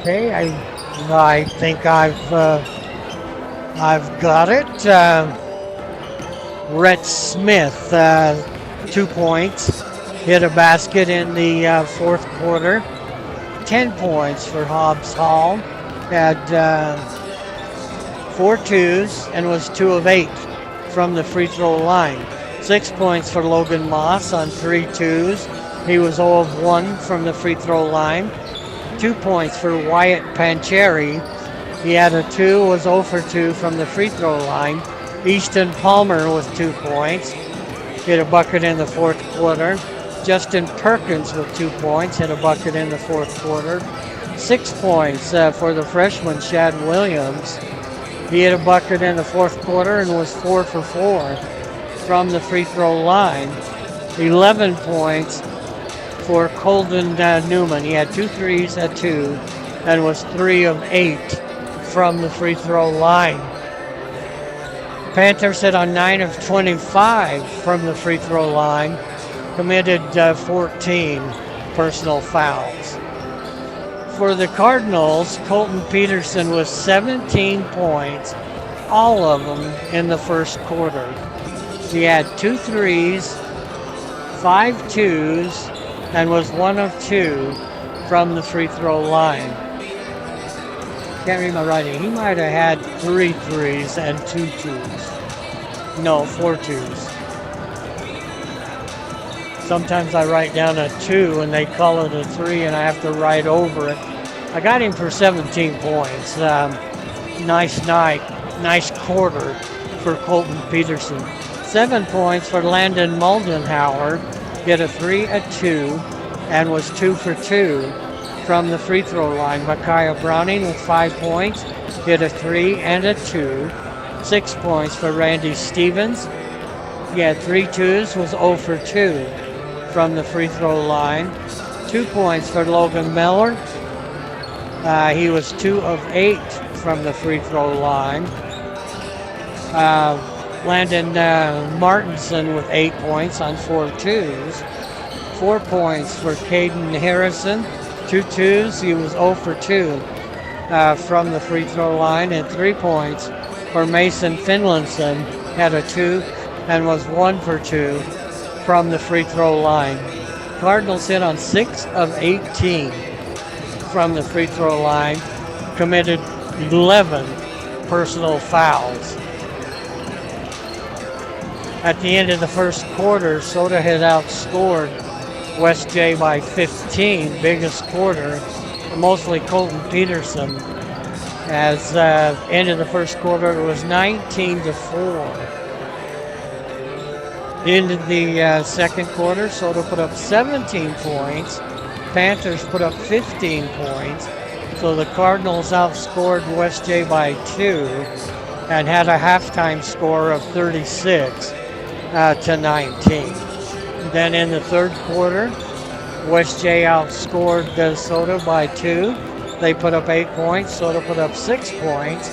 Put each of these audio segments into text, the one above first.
Okay, I think I've got it. Rhett Smith, 2 points, hit a basket in the fourth quarter. 10 points for Hobbs Hall. Had four twos and was 2 of 8 from the free throw line. 6 points for Logan Moss on 3 twos. He was 0 of 1 from the free throw line. 2 points for Wyatt Pancheri. He had a 2, was 0 for 2 from the free throw line. Easton Palmer with 2 points, hit a bucket in the fourth quarter. Justin Perkins with 2 points, hit a bucket in the fourth quarter. 6 points for the freshman Shad Williams. He hit a bucket in the fourth quarter and was 4 for 4 from the free throw line. 11 points for Colden Newman. He had 2 threes at 2 and was 3 of 8 from the free throw line. Panthers hit on 9 of 25 from the free throw line, committed 14 personal fouls. For the Cardinals, Colton Peterson was 17 points, all of them in the first quarter. He had 2 threes, 5 twos, and was 1 of 2 from the free throw line. Can't read my writing. He might have had 3 threes and 2 twos. No, 4 twos. Sometimes I write down a 2 and they call it a 3 and I have to write over it. I got him for 17 points. Nice night, nice quarter for Colton Peterson. 7 points for Landon Moldenhauer. Hit a 3, a 2, and was 2 for 2 from the free throw line. Micaiah Browning with 5 points, hit a 3 and a 2. 6 points for Randy Stevens. He had 3 twos, was 0 for 2 from the free throw line. 2 points for Logan Miller. He was 2 of 8 from the free throw line. Landon Martinson with 8 points on 4 twos. 4 points for Caden Harrison. 2 twos, he was 0 for 2 from the free throw line, and 3 points for Mason Finlinson. Had a 2 and was 1 for 2 from the free throw line. Cardinals hit on 6 of 18 from the free throw line, committed 11 personal fouls. At the end of the first quarter, Soda had outscored West J by 15, biggest quarter, mostly Colton Peterson. As end of the first quarter, it was 19-4. Into the second quarter, Soda put up 17 points. Panthers put up 15 points. So the Cardinals outscored West J by 2 and had a halftime score of 36-19. Then in the third quarter, West J outscored Soda by 2. They put up 8 points. Soda put up 6 points.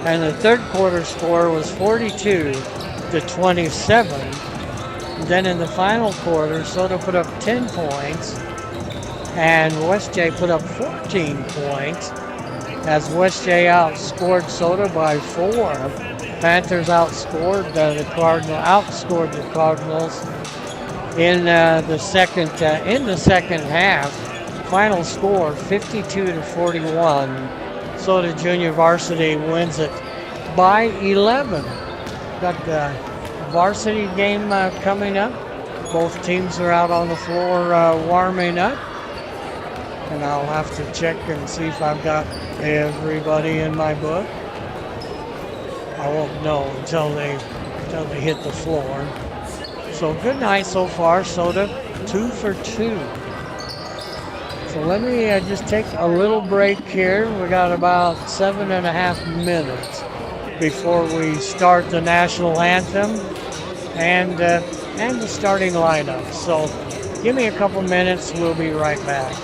And the third quarter score was 42-27. Then in the final quarter, Soda put up 10 points. And West J put up 14 points. As West J outscored Soda by 4. Panthers outscored the Cardinals in the second half. Final score 52-41. Soda Junior Varsity wins it by 11. Got the varsity game coming up. Both teams are out on the floor warming up. And I'll have to check and see if I've got everybody in my book. I won't know until they hit the floor. So good night so far, Soda, 2 for 2. So let me just take a little break here. We got about 7.5 minutes before we start the national anthem and the starting lineup. So give me a couple minutes. We'll be right back.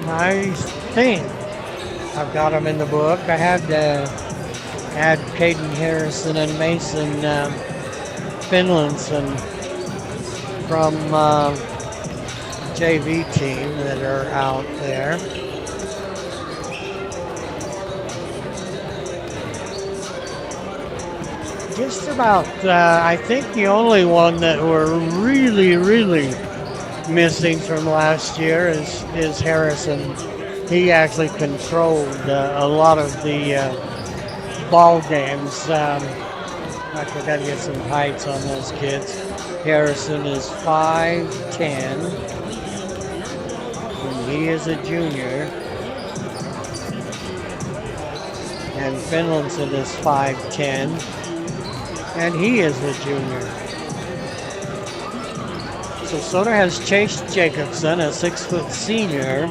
I think I've got them in the book. I had Caden Harrison and Mason Finlandson from JV team that are out there. Just about, I think the only one that we're really missing from last year is Harrison. He actually controlled a lot of the ball games. I got to get some heights on those kids. Harrison is 5'10", and he is a junior. And Finlandson is 5'10", and he is a junior. So Soda has Chase Jacobson, a 6-foot senior.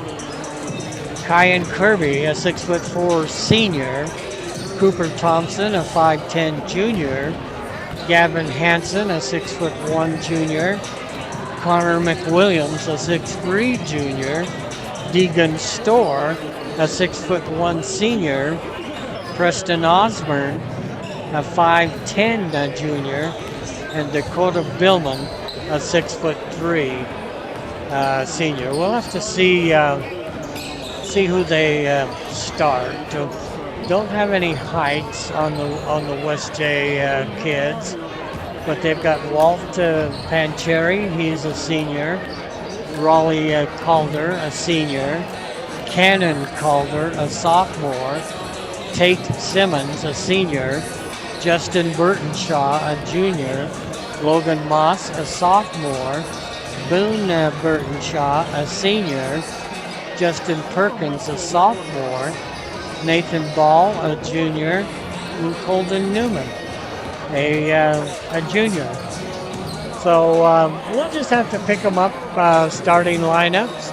Kyan Kirby, a 6'4" senior. Cooper Thompson, a 5'10" junior. Gavin Hansen, a 6'1" junior. Connor McWilliams, a 6'3" junior. Deegan Storr, a 6'1" senior. Preston Osborne, a 5'10" junior. And Dakota Billman, a 6'3" senior. We'll have to see who they start. Don't have any heights on the West J kids, but they've got Walt Pancheri, he's a senior. Raleigh Calder, a senior. Cannon Calder, a sophomore. Tate Simmons, a senior. Justin Burtonshaw, a junior. Logan Moss, a sophomore. Boone Burtonshaw, a senior. Justin Perkins, a sophomore. Nathan Ball, a junior. And Colden Newman, a junior. So we'll just have to pick them up starting lineups.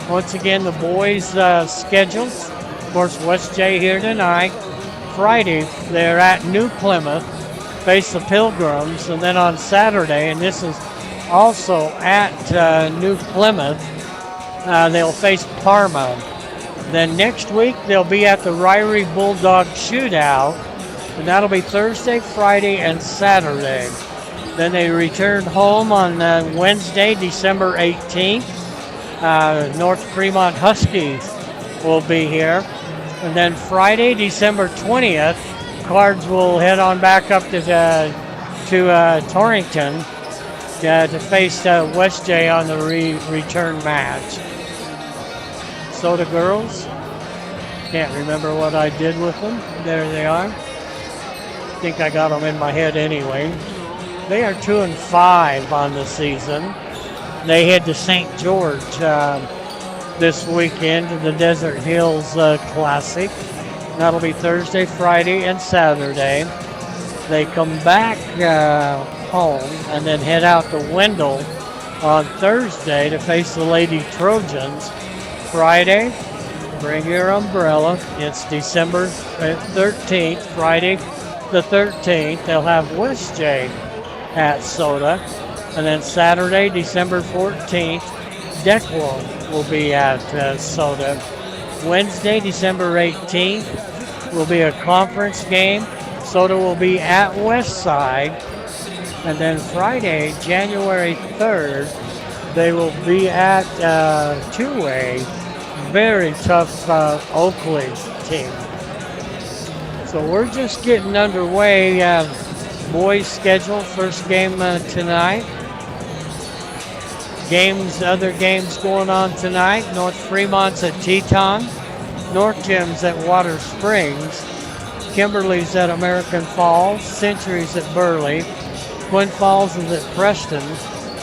Once again, the boys' schedules. Of course, West J here tonight. Friday, they're at New Plymouth, face the Pilgrims, and then on Saturday, and this is also at New Plymouth, they'll face Parma. Then next week, they'll be at the Ryrie Bulldog Shootout, and that'll be Thursday, Friday, and Saturday. Then they return home on Wednesday, December 18th. North Fremont Huskies will be here. And then Friday, December 20th, Cards will head on back up to Torrington to face West J on the return match. So the girls, can't remember what I did with them. There they are. I think I got them in my head anyway. They are 2-5 on the season. They head to St. George this weekend to the Desert Hills Classic. That'll be Thursday, Friday, and Saturday. They come back home and then head out to Wendell on Thursday to face the Lady Trojans. Friday, bring your umbrella. It's December 13th, Friday the 13th. They'll have West J at Soda. And then Saturday, December 14th, Declo will be at Soda. Wednesday, December 18th, will be a conference game. Soda will be at Westside. And then Friday, January 3rd, they will be at two-way. Very tough Oakley team. So we're just getting underway. Boys schedule, first game tonight. Other games going on tonight. North Fremont's at Teton. North Tim's at Water Springs. Kimberly's at American Falls. Century's at Burley. Twin Falls is at Preston.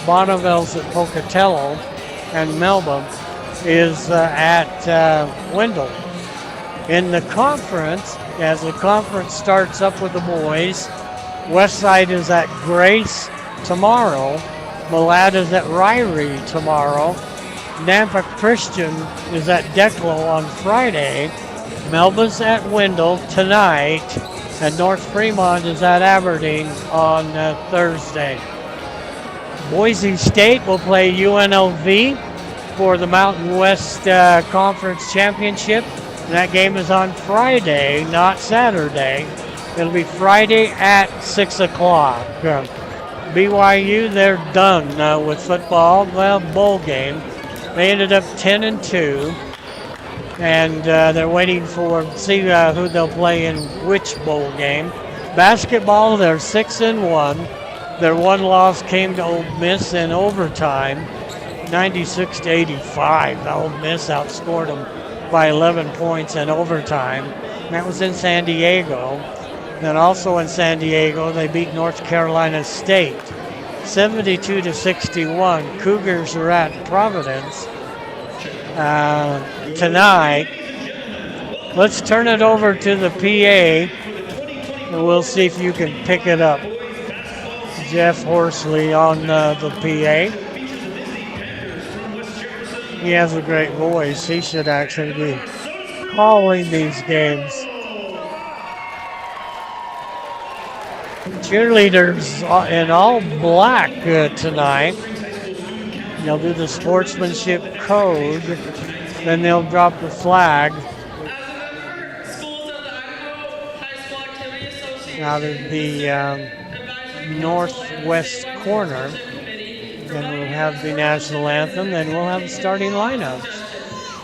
Bonneville's at Pocatello. And Melba is at Wendell. In the conference, as the conference starts up with the boys, Westside is at Grace tomorrow. Malad is at Ryrie tomorrow. Nampa Christian is at Declo on Friday. Melba's at Wendell tonight. And North Fremont is at Aberdeen on Thursday. Boise State will play UNLV for the Mountain West Conference Championship. And that game is on Friday, not Saturday. It'll be Friday at 6 o'clock. BYU, they're done with football. Well, bowl game. They ended up 10-2, and they're waiting for see who they'll play in which bowl game. Basketball, they're 6-1. Their one loss came to Ole Miss in overtime, 96-85. Ole Miss outscored them by 11 points in overtime. That was in San Diego. Then also in San Diego, they beat North Carolina State 72-61. Cougars are at Providence tonight. Let's turn it over to the PA, and we'll see if you can pick it up. Jeff Horsley on the PA. He has a great voice. He should actually be calling these games. Cheerleaders in all black tonight. They'll do the sportsmanship code, then they'll drop the flag. Out of the northwest corner, and we'll have the national anthem, then we'll have the starting lineups.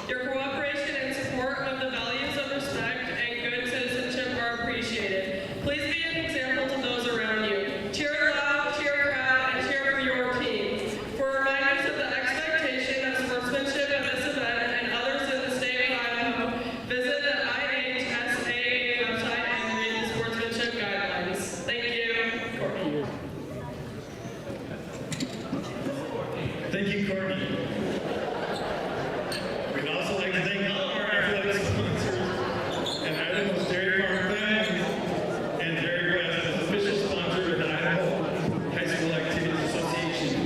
Your cooperation and support of the values of respect and good citizenship are appreciated. Please be an example to those around you. Cheer loud, cheer proud, and cheer for your team. For reminders of the expectation of sportsmanship at this event and others in the state of Idaho, visit the IHSAA website and read the sportsmanship guidelines. Thank you. Thank you, Courtney. We'd also like to thank all of our athletic sponsors and Idaho's Dairy Farm families and Dairy West as official sponsor of the Idaho High School Activities Association.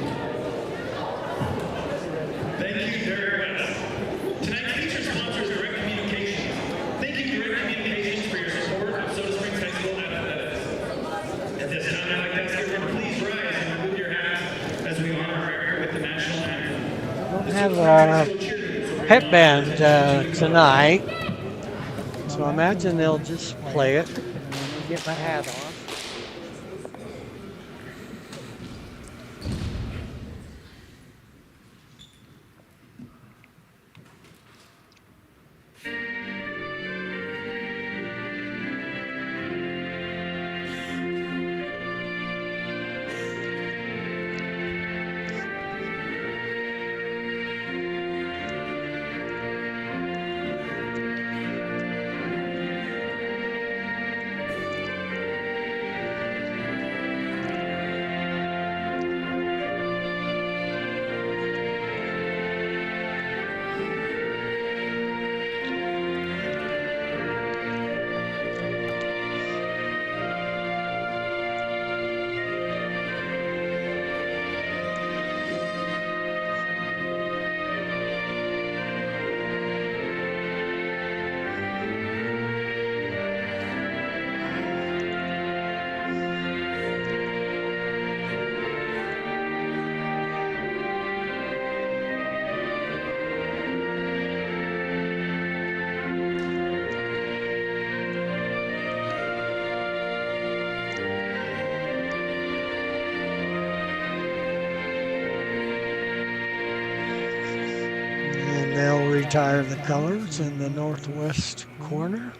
Thank you, Dairy West. Tonight's feature sponsor is Direct Communications. Thank you, Direct Communications, for your support of Soda Springs High School athletics. At this time, I'd like to ask everyone to please rise and remove your hats as we honor our with the national anthem. Have a pep band tonight, so I imagine they'll just play it. Get my hat on. They'll retire the colors in the northwest corner.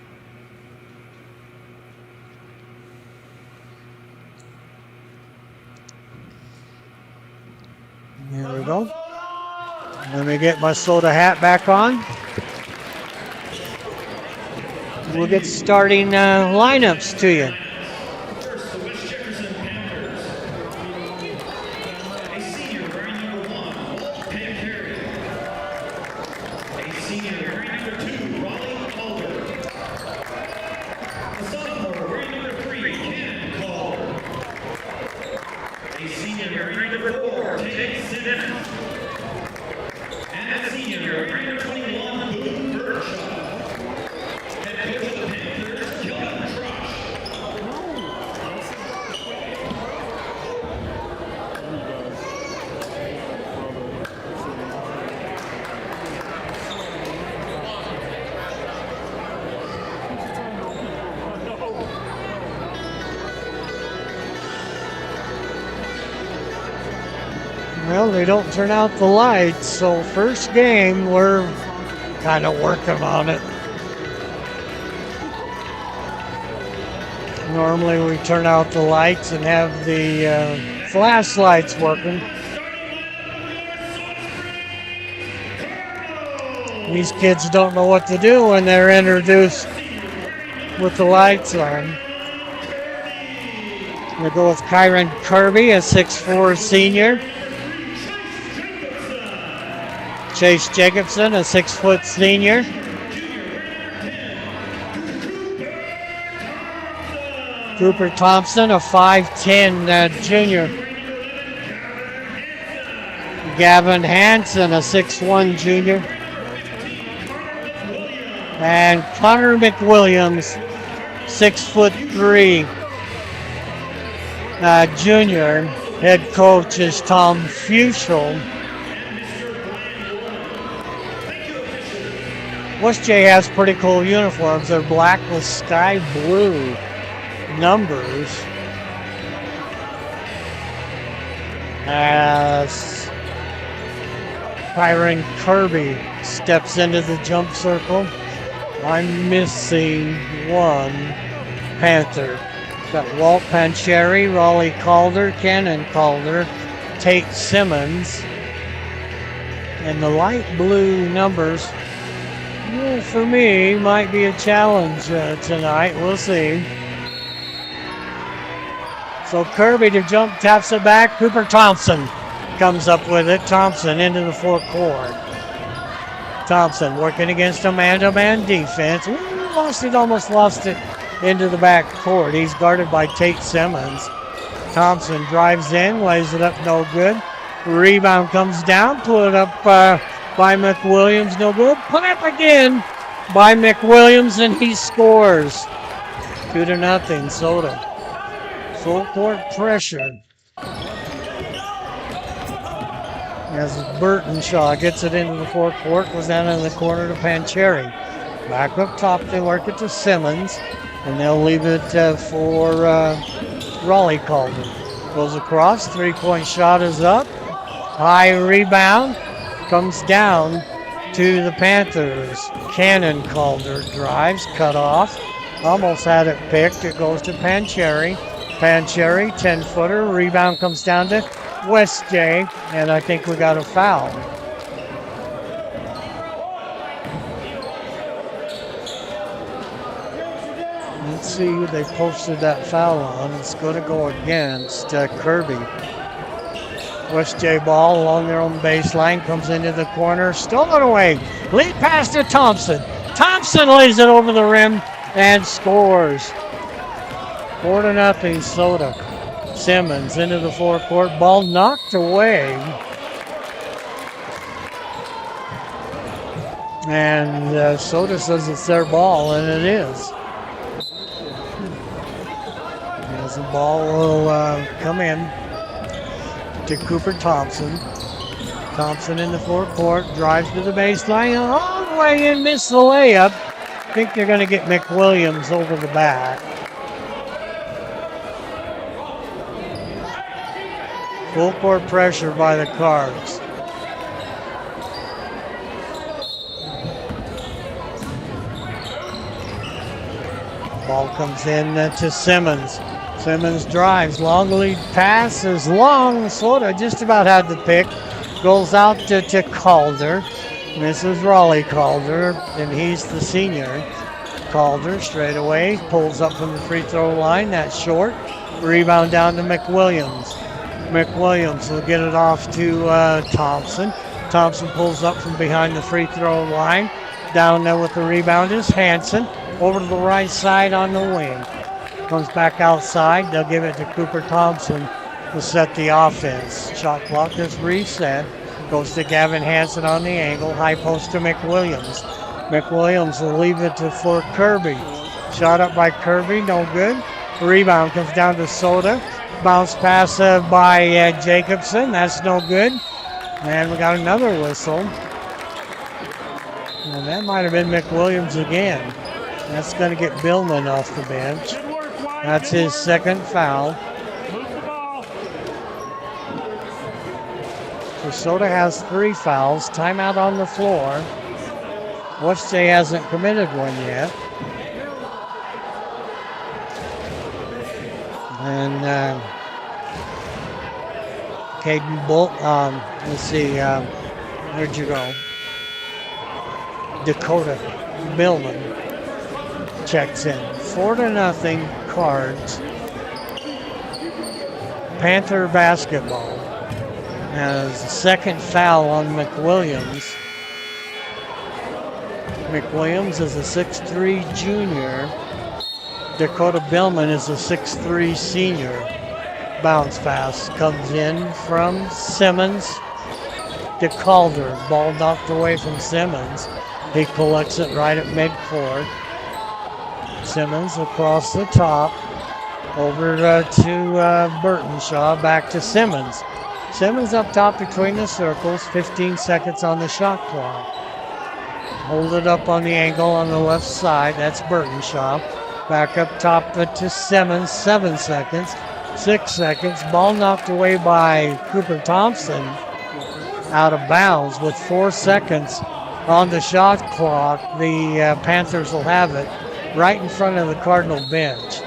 Here we go. Let me get my soda hat back on. We'll get starting lineups to you. First, the West Jefferson Panthers. A senior wearing number 1, Walt Pancari. A senior wearing number 2, Raleigh Calder. A sophomore wearing number 3, Ken Calder. A senior wearing number 4, Tate Simmons. And a senior wearing number 21, Boone Burnshaw. Head coach of the Panthers, Kelvin Trush. Well, they don't turn out the lights, so first game, we're kind of working on it. Normally we turn out the lights and have the flashlights working. These kids don't know what to do when they're introduced with the lights on. We'll go with Kyron Kirby, a 6'4 senior. Chase Jacobson, a 6 foot senior. Cooper Thompson, a 5'10 junior. Gavin Hansen, a 6'1 junior. And Connor McWilliams, 6'3" junior. Head coach is Tom Fuchel. West J has pretty cool uniforms. They're black with sky blue numbers. As Kyron Kirby steps into the jump circle. I'm missing one Panther. Got Walt Pancheri, Raleigh Calder, Cannon Calder, Tate Simmons. And the light blue numbers, for me, might be a challenge tonight. We'll see. So Kirby to jump, taps it back. Cooper Thompson comes up with it. Thompson into the forecourt. Thompson working against a man-to-man defense. Almost lost it into the back court. He's guarded by Tate Simmons. Thompson drives in, lays it up, no good. Rebound comes down, put up by McWilliams, no good. Put up again by McWilliams, and he scores. 2-0, Soda. Full court pressure. As Burtonshaw gets it into the forecourt, goes down in the corner to Pancheri. Back up top, they work it to Simmons, and they'll leave it for Raleigh Calder. Goes across, three-point shot is up. High rebound, comes down to the Panthers. Cannon Calder drives, cut off. Almost had it picked, it goes to Pancheri. Pancheri, 10-footer, rebound comes down to West J, and I think we got a foul. Let's see who they posted that foul on. It's going to go against Kirby. West J ball along their own baseline, comes into the corner, stolen away. Lead pass to Thompson. Thompson lays it over the rim and scores. 4-0 Soda. Simmons into the forecourt, ball knocked away. And Soda says it's their ball, and it is. As the ball will come in to Cooper Thompson. Thompson in the forecourt, drives to the baseline, all the way in, missed the layup. I think they're going to get McWilliams over the back. Full court pressure by the Cards. Ball comes in to Simmons. Simmons drives, long lead pass is long. Soda just about had the pick. Goes out to Calder. This is Raleigh Calder, and he's the senior. Calder straight away, pulls up from the free throw line. That's short. Rebound down to McWilliams. McWilliams will get it off to Thompson. Thompson pulls up from behind the free throw line. Down there with the rebound is Hansen. Over to the right side on the wing. Comes back outside. They'll give it to Cooper Thompson to set the offense. Shot clock is reset. Goes to Gavin Hansen on the angle. High post to McWilliams. McWilliams will leave it for Kirby. Shot up by Kirby, no good. Rebound comes down to Soda. Bounce pass by Jacobson. That's no good. And we got another whistle. And that might have been McWilliams again. That's going to get Billman off the bench. That's his second foul. So Soda has 3 fouls. Timeout on the floor. West J hasn't committed one yet. And Caden Bolt, let's see, where'd you go? Dakota Billman checks in. 4-0 Cards. Panther basketball. Has the second foul on McWilliams. McWilliams is a 6'3" junior. Dakota Billman is a 6'3" senior. Bounce pass comes in from Simmons to Calder. Ball knocked away from Simmons. He collects it right at midcourt. Simmons across the top. Over to Burtonshaw. Back to Simmons. Simmons up top between the circles. 15 seconds on the shot clock. Hold it up on the angle on the left side. That's Burtonshaw. Back up top to Simmons. 7 seconds. 6 seconds. Ball knocked away by Cooper Thompson. Out of bounds with 4 seconds on the shot clock. The Panthers will have it right in front of the Cardinal bench.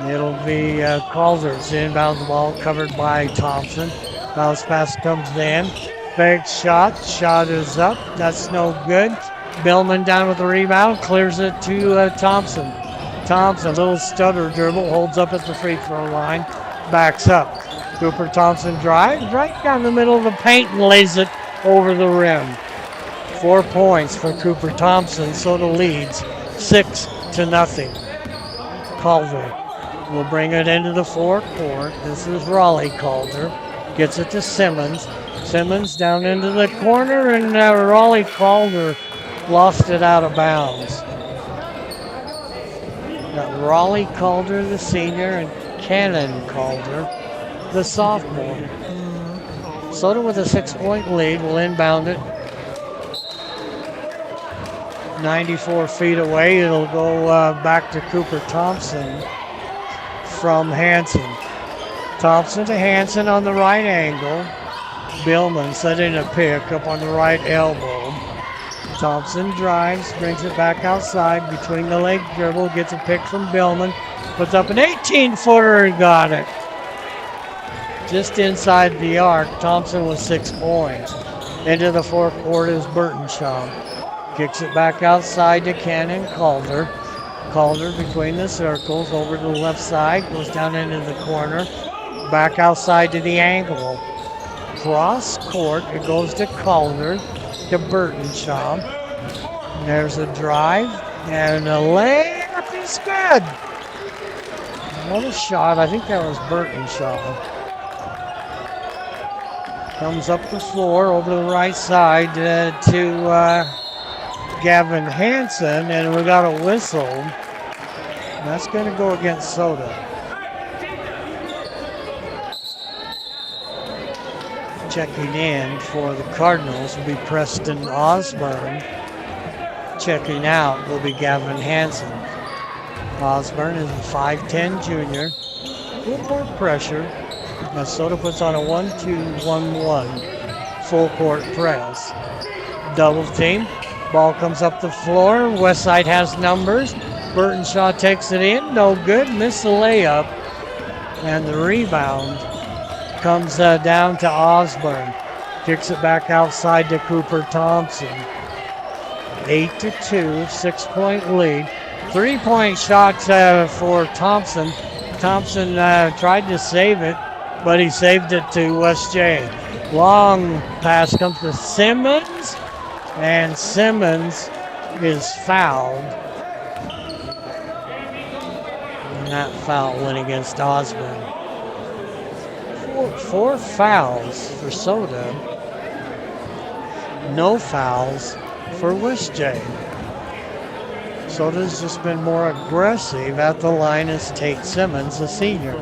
It'll be Calder's inbound the ball covered by Thompson. Bounce pass comes in. Fake shot. Shot is up. That's no good. Billman down with the rebound. Clears it to Thompson. Thompson, little stutter dribble. Holds up at the free throw line. Backs up. Cooper Thompson drives right down the middle of the paint and lays it over the rim. 4 points for Cooper Thompson. Soda leads 6-0. Calder will bring it into the forecourt. This is Raleigh Calder. Gets it to Simmons. Simmons down into the corner, and Raleigh Calder lost it out of bounds. Got Raleigh Calder, the senior, and Cannon Calder, the sophomore. Soda with a 6-point lead will inbound it. 94 feet away. It'll go back to Cooper Thompson from Hanson. Thompson to Hanson on the right angle. Billman setting a pick up on the right elbow. Thompson drives, brings it back outside between the leg dribble, gets a pick from Billman, puts up an 18-footer and got it. Just inside the arc, Thompson with 6 points. Into the forecourt is Burtonshaw. Kicks it back outside to Cannon Calder. Calder between the circles, over to the left side, goes down into the corner. Back outside to the angle. Cross court, it goes to Calder, to Burtonshaw. There's a drive, and a layup is good. What a shot, I think that was Burtonshaw. Comes up the floor over the right side to Gavin Hansen, and we got a whistle. That's going to go against Soda. Checking in for the Cardinals will be Preston Osborne. Checking out will be Gavin Hansen. Osborne is a 5'10 junior. A little more pressure. Now Soda puts on a 1-2-1-1 full court press. Double team. Ball comes up the floor. Westside has numbers. Burtonshaw takes it in. No good. Missed the layup. And the rebound comes down to Osborne. Kicks it back outside to Cooper Thompson. 8-2, 6-point lead. 3-point shot for Thompson. Thompson tried to save it, but he saved it to West J. Long pass comes to Simmons, and Simmons is fouled. And that foul went against Osborne. Four fouls for Soda. No fouls for West J. Soda's just been more aggressive at the line as Tate Simmons, a senior.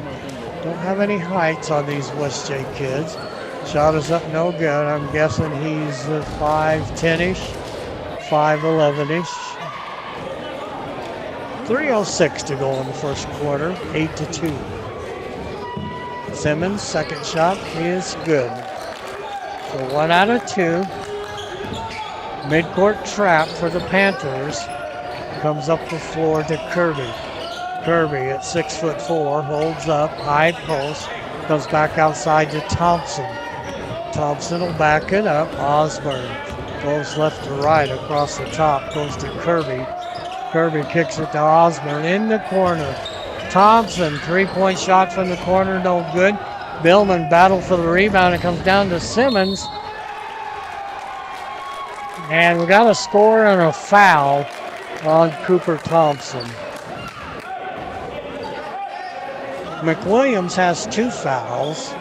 Don't have any heights on these West J kids. Shot is up no good. I'm guessing he's 5'10-ish, 5'11-ish. 3:06 to go in the first quarter, 8-2. Simmons' second shot is good. So 1 out of 2. Midcourt trap for the Panthers. Comes up the floor to Kirby. Kirby at 6'4", holds up, high post, comes back outside to Thompson. Thompson will back it up. Osborne goes left to right across the top, goes to Kirby. Kirby kicks it to Osborne in the corner. Thompson, three-point shot from the corner, no good. Billman battled for the rebound. It comes down to Simmons. And we got a score and a foul on Cooper Thompson. McWilliams has 2 fouls.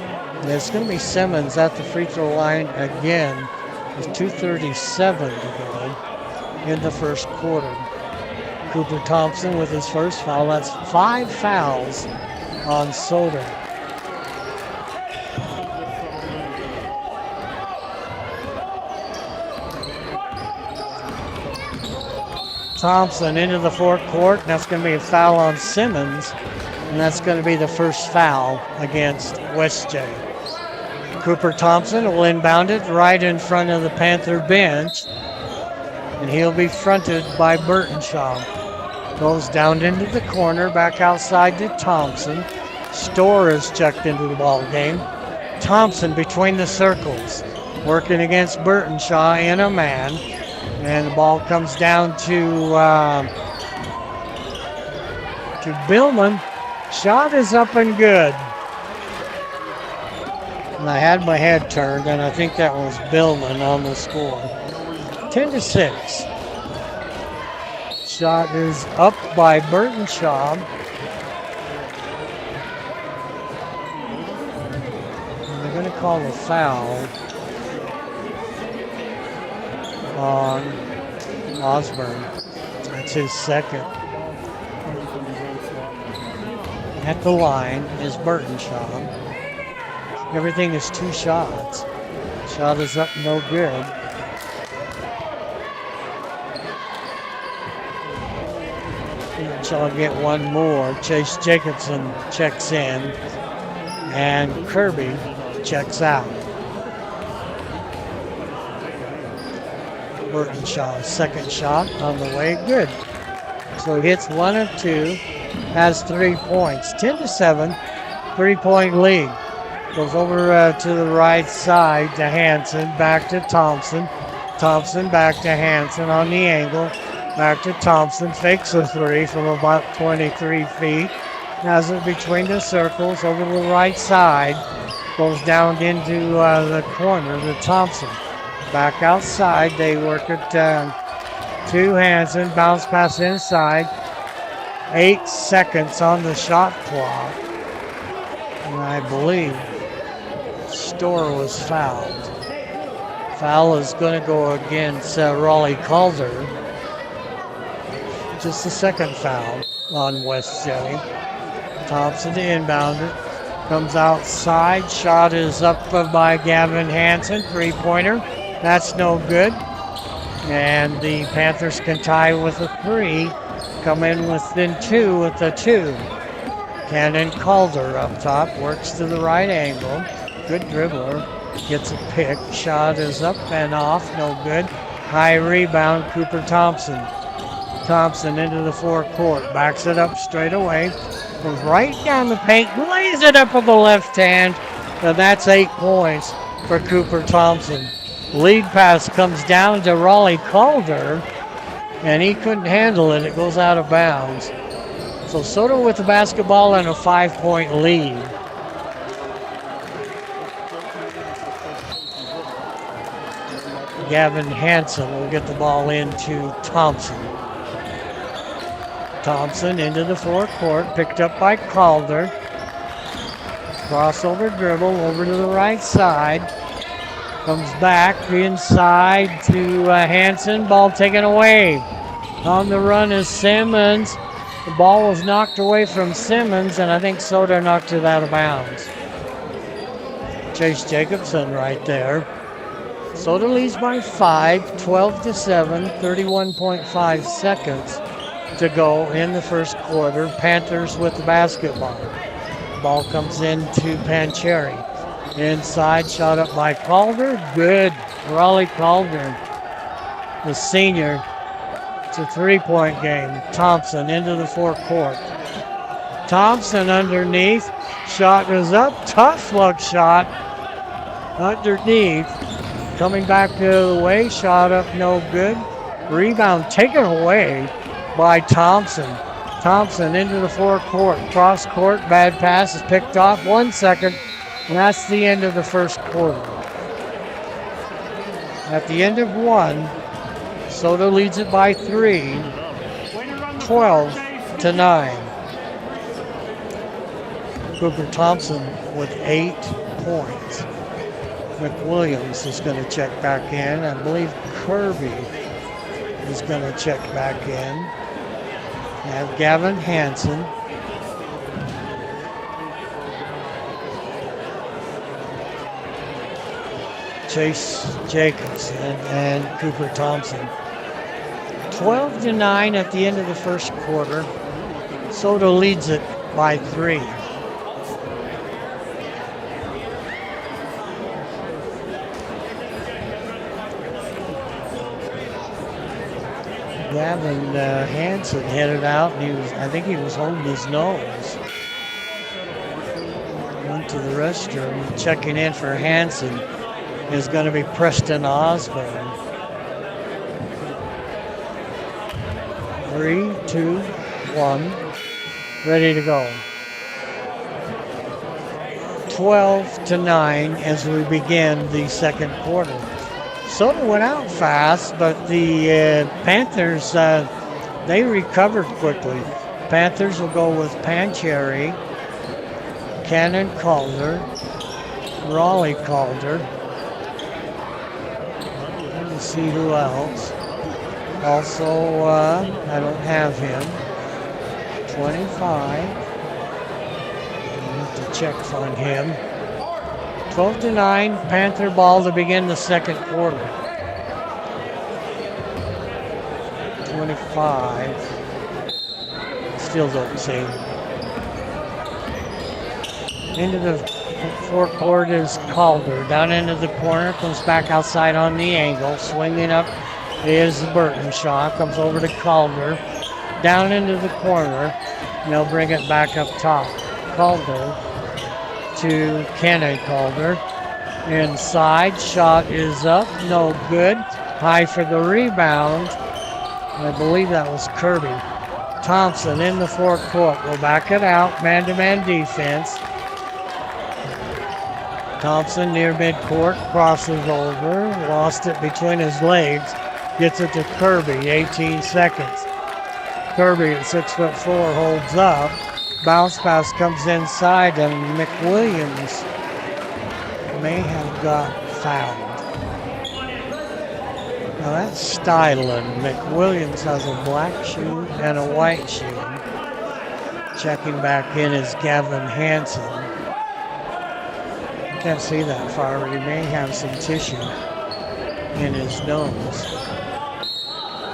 And it's going to be Simmons at the free throw line again with 2:37 to go in the first quarter. Cooper Thompson with his first foul. That's 5 fouls on Soder. Thompson into the forecourt, and that's going to be a foul on Simmons, and that's going to be the first foul against Westjay. Cooper Thompson will inbound it right in front of the Panther bench, and he'll be fronted by Burtonshaw. Goes down into the corner, back outside to Thompson. Storr is checked into the ball game. Thompson between the circles, working against Burtonshaw in a man. And the ball comes down to Billman. Shot is up and good. And I had my head turned, and I think that was Billman on the score. 10-6. Shot is up by Burtonshaw. And they're going to call a foul on Osborne. That's his second. At the line is Burtonshaw. Everything is 2 shots. Shot is up, no good. Shall get one more. Chase Jacobson checks in, and Kirby checks out. Burtonshaw's second shot on the way, good. So he hits 1 of 2, has 3 points. 10-7, 3-point lead. Goes over to the right side to Hansen, back to Thompson. Thompson back to Hansen on the angle. Back to Thompson, fakes a 3 from about 23 feet. Has it between the circles over to the right side. Goes down into the corner to Thompson. Back outside, they work it to Hansen, bounce pass inside. 8 seconds on the shot clock. And I believe Storr was fouled. Foul is going to go against Raleigh Calder. Just the second foul on Westjay. Thompson to inbound it. Comes outside. Shot is up by Gavin Hansen. 3-pointer. That's no good. And the Panthers can tie with a 3. Come in within 2 with a 2. Cannon Calder up top. Works to the right angle. Good dribbler. Gets a pick. Shot is up and off. No good. High rebound. Cooper Thompson. Thompson into the forecourt. Backs it up straight away. Goes right down the paint. Lays it up with the left hand. And that's 8 points for Cooper Thompson. Lead pass comes down to Raleigh Calder, and he couldn't handle it. It goes out of bounds. So Soto with the basketball and a 5-point lead. Gavin Hansen will get the ball into Thompson. Thompson into the forecourt, picked up by Calder. Crossover dribble over to the right side. Comes back inside to Hansen. Ball taken away. On the run is Simmons. The ball was knocked away from Simmons, and I think Soder knocked it out of bounds. Chase Jacobson right there. Soder leads by 5, 12-7, 31.5 seconds to go in the first quarter. Panthers with the basketball. Ball comes in to Pancheri. Inside, shot up by Calder. Good. Raleigh Calder, the senior. It's a three-point game. Thompson into the forecourt. Thompson underneath. Shot goes up. Tough luck shot. Underneath. Coming back the other way. Shot up, no good. Rebound taken away by Thompson. Thompson into the forecourt. Cross court. Bad pass is picked off. 1 second. And that's the end of the first quarter. At the end of one, Soto leads it by 3, 12-9. Cooper Thompson with 8 points. McWilliams is going to check back in. I believe Kirby is going to check back in. We have Gavin Hansen. Chase Jacobson and Cooper Thompson. 12-9 at the end of the first quarter. Soto leads it by 3. Gavin Hansen headed out, and I think he was holding his nose. Went to the restroom. Checking in for Hansen is going to be Preston Osborne. 3, 2, 1, ready to go. 12-9 as we begin the second quarter. Soto went out fast, but the Panthers, they recovered quickly. Panthers will go with Pancheri, Cannon Calder, Raleigh Calder. Let's see who else. Also, I don't have him. 25. I have to check on him. 12-9, Panther ball to begin the second quarter. 25. Still don't see. Into the forecourt is Calder. Down into the corner, comes back outside on the angle. Swinging up is Burton Shaw. Comes over to Calder. Down into the corner. And they'll bring it back up top. Calder to Kenny Calder. Inside, shot is up, no good. High for the rebound. I believe that was Kirby. Thompson in the forecourt. Will back it out. Man-to-man defense. Thompson near midcourt. Crosses over. Lost it between his legs. Gets it to Kirby. 18 seconds. Kirby at 6'4" holds up. Bounce pass comes inside, and McWilliams may have got fouled. Now that's styling. McWilliams has a black shoe and a white shoe. Checking back in is Gavin Hansen. Can't see that far, but he may have some tissue in his nose.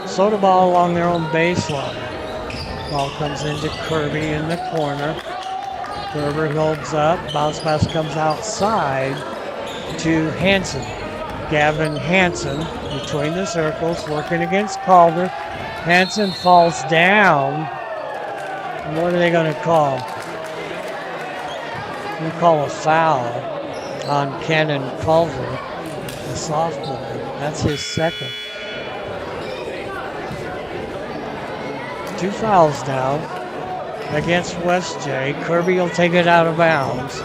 Soda ball along their own baseline. Ball comes into Kirby in the corner. Kirby holds up. Bounce pass comes outside to Hansen. Gavin Hansen between the circles, working against Calder. Hansen falls down. What are they going to call? They call a foul on Cannon Calder, the sophomore. That's his second. 2 fouls now against West J. Kirby will take it out of bounds.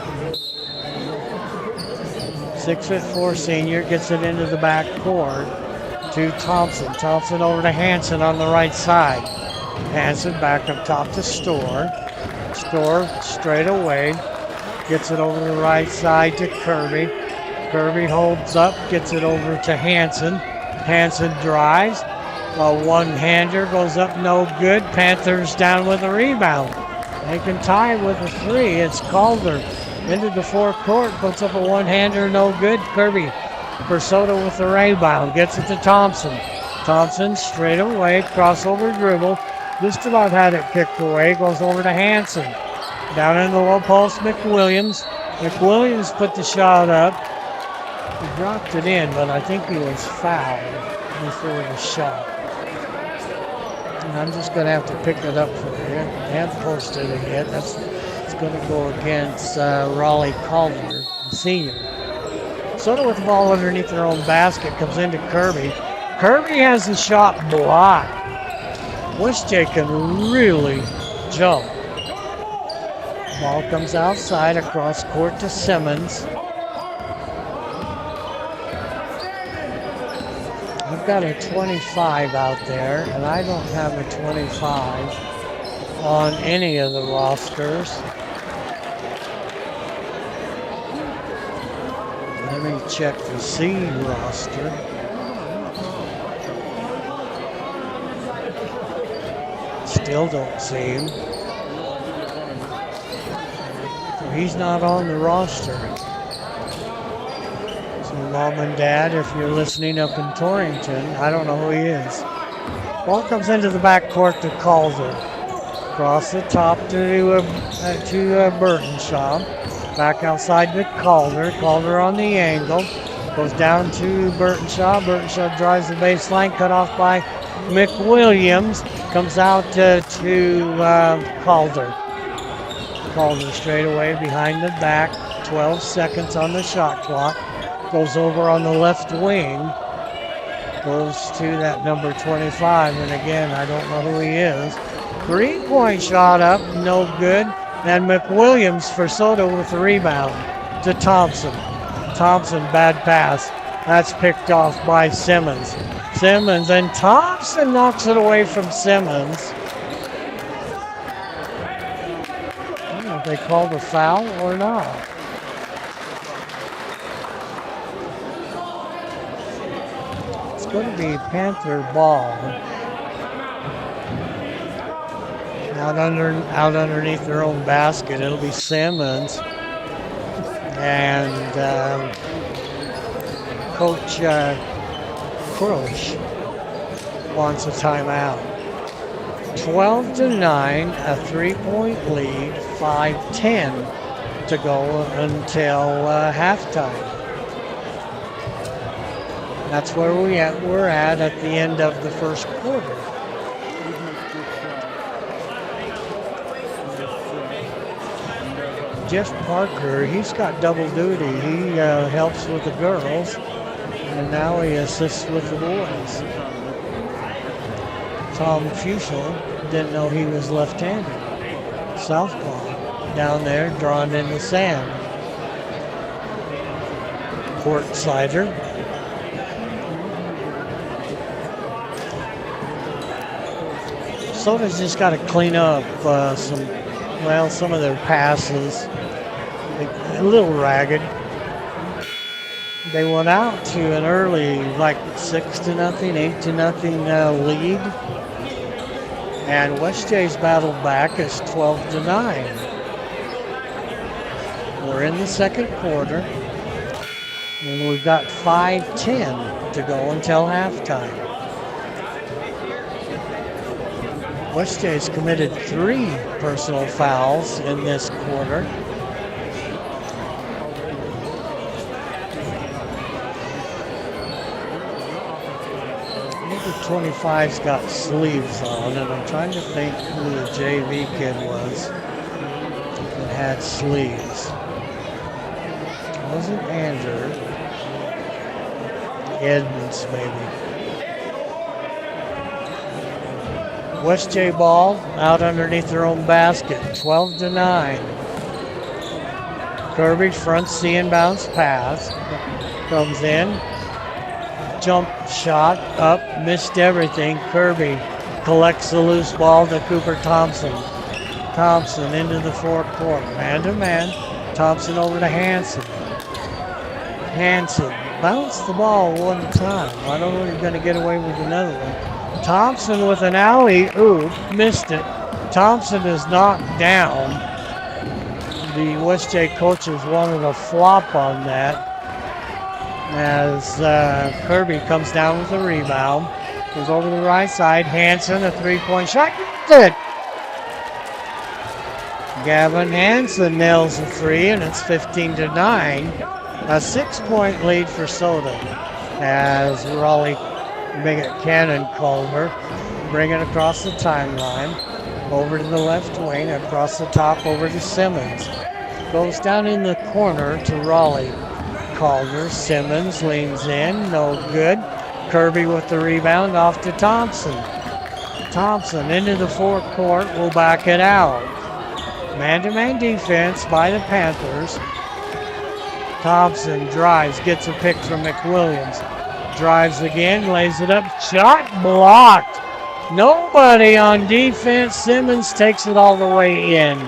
6'4" senior gets it into the back court to Thompson. Thompson over to Hansen on the right side. Hansen back up top to Storr. Storr straight away. Gets it over the right side to Kirby. Kirby holds up, gets it over to Hansen. Hansen drives. A one-hander goes up, no good. Panthers down with a rebound. They can tie with a 3. It's Calder into the forecourt, puts up a one-hander, no good. Kirby for Soto with the rebound, gets it to Thompson. Thompson straight away, crossover dribble. Just about had it kicked away, goes over to Hansen. Down in the low post, McWilliams McWilliams put the shot up. He dropped it in, but I think he was fouled before the shot. And I'm just going to have to pick it up for you. I haven't posted it yet. It's going to go against Raleigh Calder, the senior. Soto with the ball underneath their own basket, comes into Kirby. Kirby has the shot blocked. Westjay can really jump. Ball comes outside across court to Simmons. I've got a 25 out there, and I don't have a 25 on any of the rosters. Let me check the C roster. Still don't see him. So he's not on the roster. So Mom and Dad, if you're listening up in Torrington, I don't know who he is. Ball comes into the backcourt to Calder. Across the top to Burtonshaw. Back outside to Calder. Calder on the angle. Goes down to Burtonshaw. Burtonshaw drives the baseline, cut off by McWilliams. Comes out to Calder. Calder straight away behind the back. 12 seconds on the shot clock. Goes over on the left wing. Goes to that number 25. And again, I don't know who he is. 3-point shot up. No good. And McWilliams for Soto with the rebound to Thompson. Thompson, bad pass. That's picked off by Simmons. Simmons, and Thompson knocks it away from Simmons. I don't know if they called a foul or not. It's going to be Panther ball. Out underneath their own basket, it'll be Simmons. And Coach Crush wants a timeout. 12-9, a 3-point lead, 5:10 to go until halftime. That's where we're at the end of the first quarter. Jeff Parker, he's got double duty. He helps with the girls, and now he assists with the boys. Tom Fuchel didn't know he was left-handed. Southpaw down there, drawn in the sand. Court Sider. Soda's just got to clean up some of their passes. A little ragged. They went out to an early, 6-0, 8-0 lead. And Westjay's battled back is 12-9. We're in the second quarter. And we've got 5:10 to go until halftime. Westjay's committed 3 personal fouls in this quarter. Number 25's got sleeves on, and I'm trying to think who the JV kid was that had sleeves. It wasn't Andrew. Edmonds, maybe. Westjay ball out underneath their own basket, 12-9. Kirby fronts the inbounds pass, comes in, jump shot up, missed everything. Kirby collects the loose ball to Cooper Thompson. Thompson into the forecourt, man to man. Thompson over to Hanson. Hanson bounced the ball one time. I don't know if he's going to get away with another one. Thompson with an alley-oop, missed it. Thompson is knocked down. The Westjay coaches wanted a flop on that as Kirby comes down with the rebound. Goes over the right side. Hanson, a 3-point shot. Good. Gavin Hansen nails the three, and it's 15-9. A 6-point lead for Soda as Raleigh Cannon Culver bring it across the timeline, over to the left wing, across the top, over to Simmons. Goes down in the corner to Raleigh Calder. Simmons leans in, no good. Kirby with the rebound off to Thompson. Thompson into the forecourt, will back it out. Man-to-man defense by the Panthers. Thompson drives, gets a pick from McWilliams. Drives again, lays it up, shot blocked. Nobody on defense. Simmons takes it all the way in.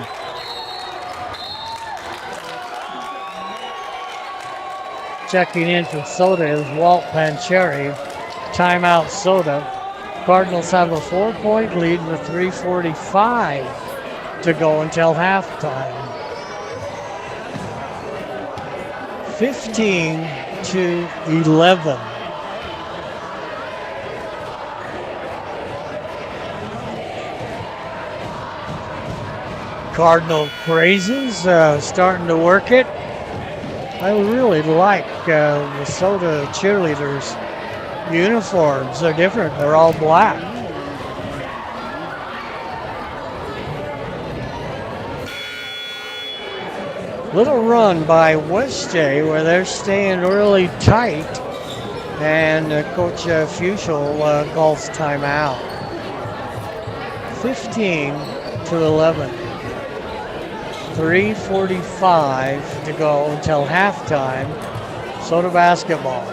Checking in for Soda is Walt Pancheri. Timeout Soda. Cardinals have a 4-point lead with 3:45 to go until halftime. 15-11. Cardinal crazes starting to work it. I really like the Soda cheerleaders' uniforms. They're different. They're all black. Little run by West J where they're staying really tight. And Coach Fuchel calls timeout. 15-11. 3:45 to go until halftime. Soda basketball.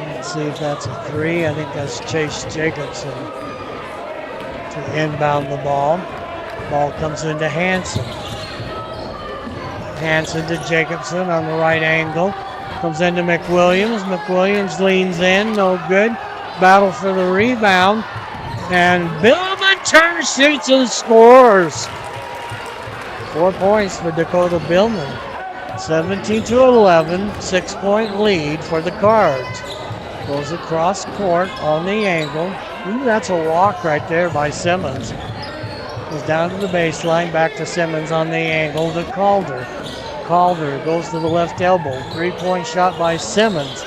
Let's see if that's a three. I think that's Chase Jacobson to inbound the ball. Ball comes into Hansen. Hansen to Jacobson on the right angle. Comes into McWilliams. McWilliams leans in, no good. Battle for the rebound, and Billman turns, shoots, and scores. 4 points for Dakota Billman. 17-11, 6-point lead for the Cards. Goes across court on the angle. Ooh, that's a walk right there by Simmons. Goes down to the baseline, back to Simmons on the angle to Calder. Calder goes to the left elbow. 3-point shot by Simmons.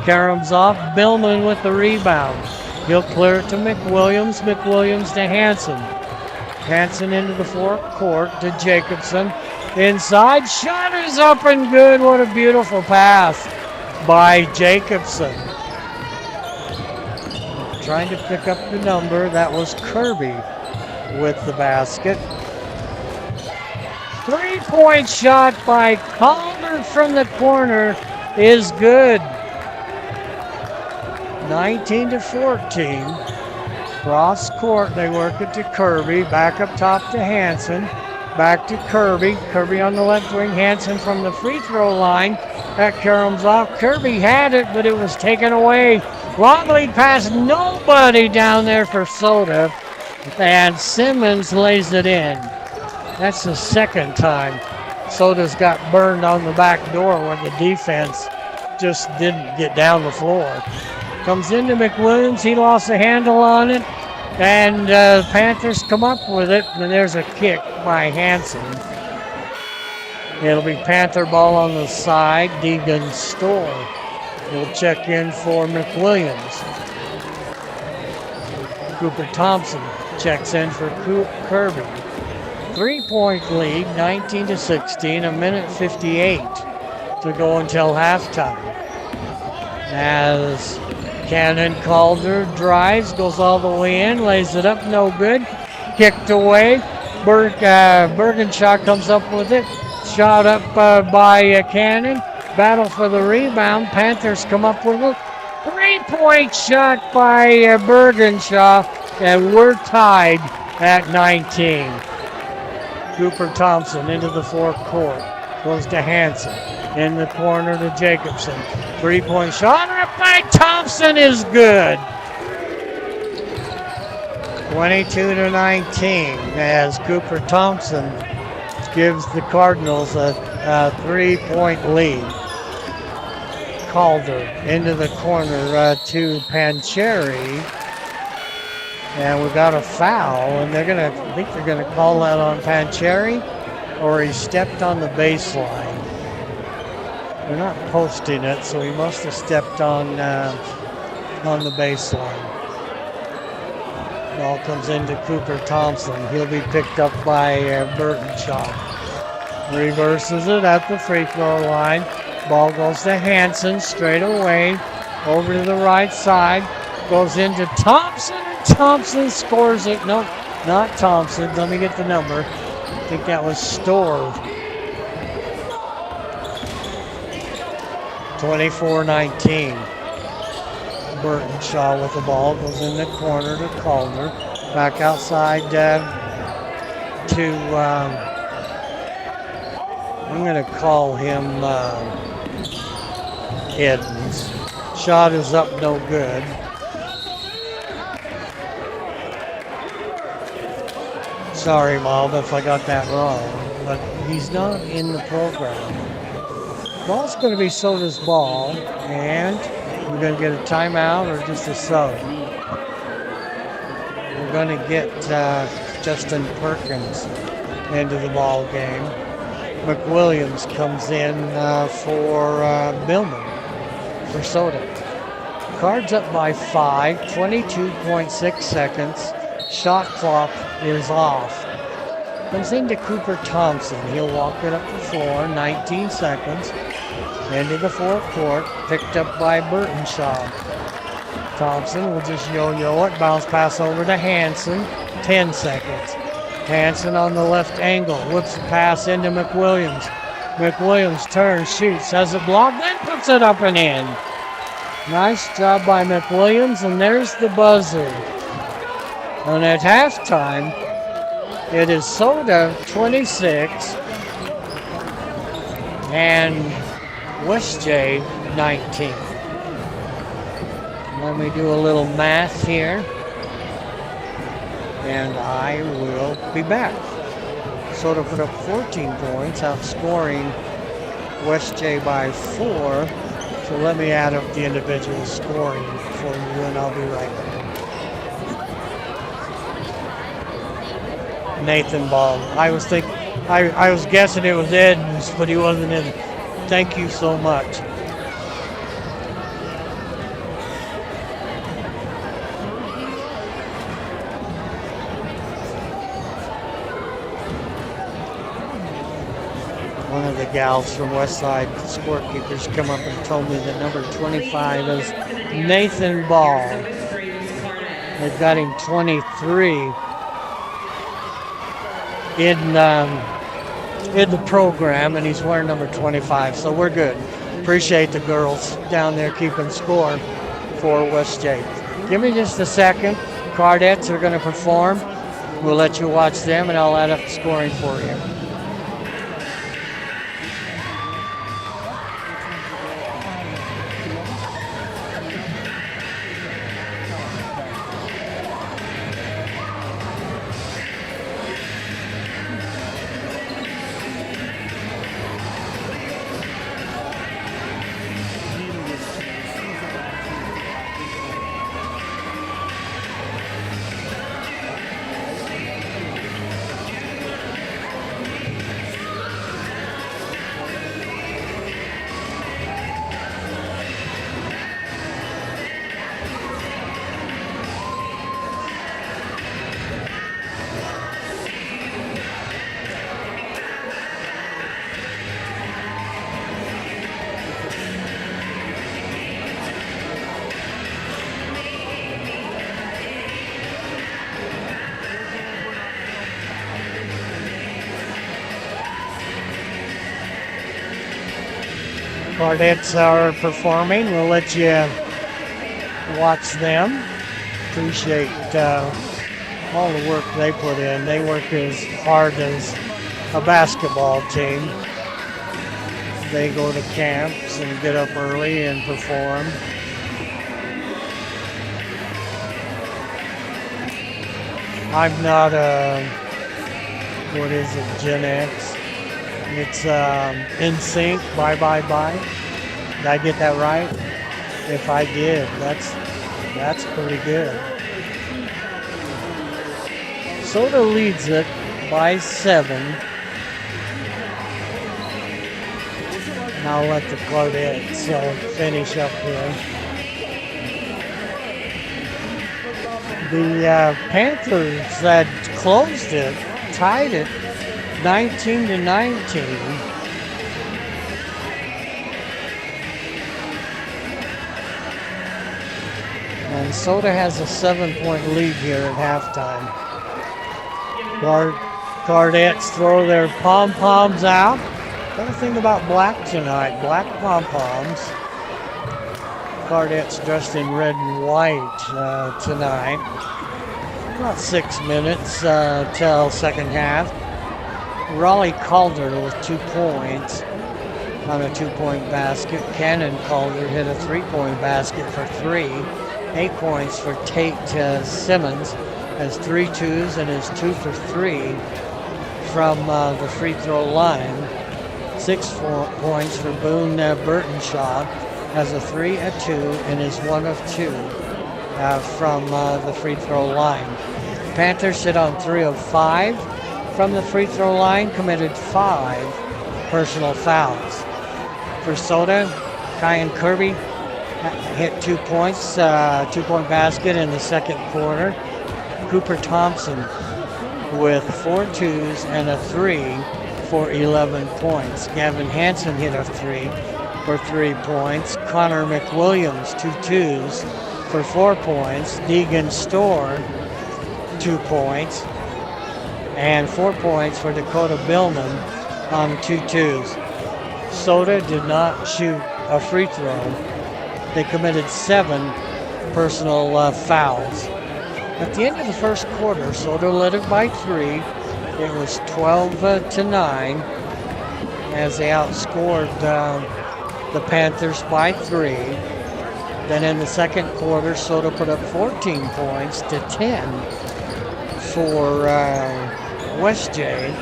Caroms off, Billman with the rebound. He'll clear it to McWilliams, McWilliams to Hansen. Hansen into the forecourt to Jacobson. Inside, shot is up and good. What a beautiful pass by Jacobson. Trying to pick up the number, that was Kirby with the basket. 3-point shot by Calder from the corner is good. 19-14. Cross court, they work it to Kirby. Back up top to Hansen. Back to Kirby. Kirby on the left wing. Hansen from the free throw line. That caroms off. Kirby had it, but it was taken away. Long lead pass, nobody down there for Soda. And Simmons lays it in. That's the second time Soda's got burned on the back door where the defense just didn't get down the floor. Comes into McWilliams, he lost the handle on it, and Panthers come up with it, and there's a kick by Hansen. It'll be Panther ball on the side. Deegan Storr will check in for McWilliams. Cooper Thompson checks in for Kirby. 3-point lead, 19-16, a minute 58 to go until halftime. As Cannon Calder drives, goes all the way in, lays it up, no good. Kicked away. Bergenshaw comes up with it. Shot up by Cannon. Battle for the rebound. Panthers come up with it. 3-point shot by Bergenshaw, and we're tied at 19. Cooper Thompson into the forecourt. Goes to Hansen. In the corner to Jacobson. 3-point shot up by Thompson is good. 22-19 as Cooper Thompson gives the Cardinals a 3-point lead. Calder into the corner to Pancheri. And we got a foul, and I think they're gonna call that on Pancheri, or he stepped on the baseline. They're not posting it, so he must have stepped on the baseline. Ball comes into Cooper Thompson. He'll be picked up by Burtonshaw. Reverses it at the free throw line. Ball goes to Hanson straight away. Over to the right side. Goes into Thompson. And Thompson scores it. No, not Thompson. Let me get the number. I think that was Storr. 24-19. Burtonshaw with the ball. Goes in the corner to Calder. Back outside to... I'm going to call him Edmonds. Shot is up, no good. Sorry, Mom, if I got that wrong, but he's not in the program. Ball's going to be Soda's ball, and we're going to get a timeout or just a sub. We're going to get Justin Perkins into the ball game. McWilliams comes in for Millman for Soda. Cards up by 5, 22.6 seconds. Shot clock is off. Comes into Cooper Thompson. He'll walk it up the floor, 19 seconds. Into the forecourt, picked up by Burtonshaw. Thompson will just yo-yo it, bounce pass over to Hanson, 10 seconds. Hanson on the left angle, whips the pass into McWilliams. McWilliams turns, shoots, has a block, then puts it up and in. Nice job by McWilliams, and there's the buzzer. And at halftime, it is Soda 26 and West J 19. Let me do a little math here, and I will be back. Soda put up 14 points, outscoring West J by 4. So let me add up the individual scoring for you, and I'll be right back. Nathan Ball. I was guessing it was Edmonds, but he wasn't in. Thank you so much. One of the gals from Westside scorekeepers come up and told me that number 25 is Nathan Ball. They've got him 23 in the program, and he's wearing number 25, so we're good. Appreciate the girls down there keeping score for West J. Give me just a second. Cardettes are going to perform. We'll let you watch them, and I'll add up the scoring for you. Cardettes are performing. We'll let you watch them. Appreciate all the work they put in. They work as hard as a basketball team. They go to camps and get up early and perform. I'm not what is it, Gen X? It's NSYNC, Bye Bye Bye. Did I get that right? If I did, that's pretty good. Soda leads it by 7. And I'll let the Claudets finish up here. The Panthers that closed it tied it 19-19. And Soda has a 7-point lead here at halftime. Claudets throw their pom-poms out. Got to think about black tonight. Black pom-poms. Claudets dressed in red and white tonight. About 6 minutes till second half. Raleigh Calder with 2 points on a 2-point basket. Cannon Calder hit a 3-point basket for 3. 8 points for Tate Simmons. Has 3 twos and is 2 for 3 from the free throw line. 6 points for Boone Burtonshaw. Has a 3, a 2, and is 1 of 2 from the free throw line. Panthers sit on 3 of 5 from the free throw line, committed 5 personal fouls. For Soda, Kyan Kirby hit 2 points, 2-point basket in the second quarter. Cooper Thompson with 4 twos and a 3 for 11 points. Gavin Hansen hit a 3 for 3 points. Connor McWilliams, 2 twos for 4 points. Deegan Storr, 2 points. And 4 points for Dakota Billman on 2 twos. Soda did not shoot a free throw. They committed 7 personal fouls. At the end of the first quarter, Soda led it by 3. It was 12-9 as they outscored the Panthers by 3. Then in the second quarter, Soda put up 14 points to 10 for West J.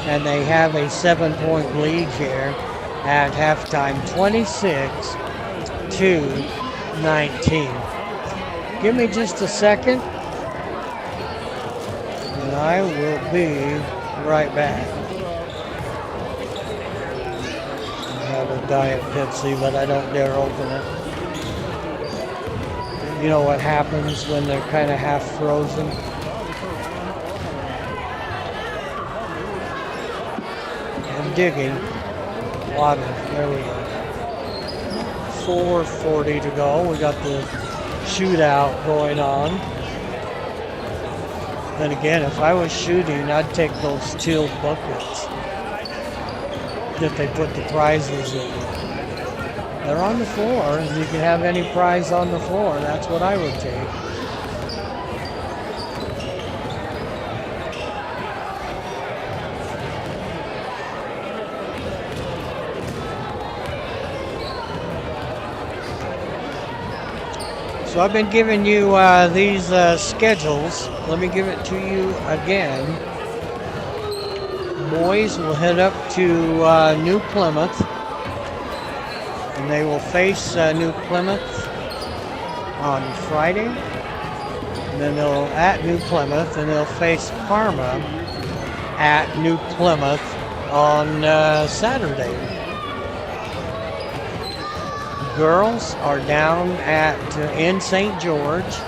And they have a 7-point lead here at halftime, 26-19. Give me just a second, and I will be right back. I have a Diet Pepsi, but I don't dare open it. You know what happens when they're kind of half frozen? I'm digging. Water. There we go. 4:40 to go. We got the shootout going on. Then again, if I was shooting, I'd take those teal buckets that they put the prizes in. They're on the floor, and you can have any prize on the floor. That's what I would take. So I've been giving you these schedules. Let me give it to you again. Boys will head up to New Plymouth, and they will face New Plymouth on Friday. And then they'll at New Plymouth, and they'll face Parma at New Plymouth on Saturday. Girls are down at in St. George,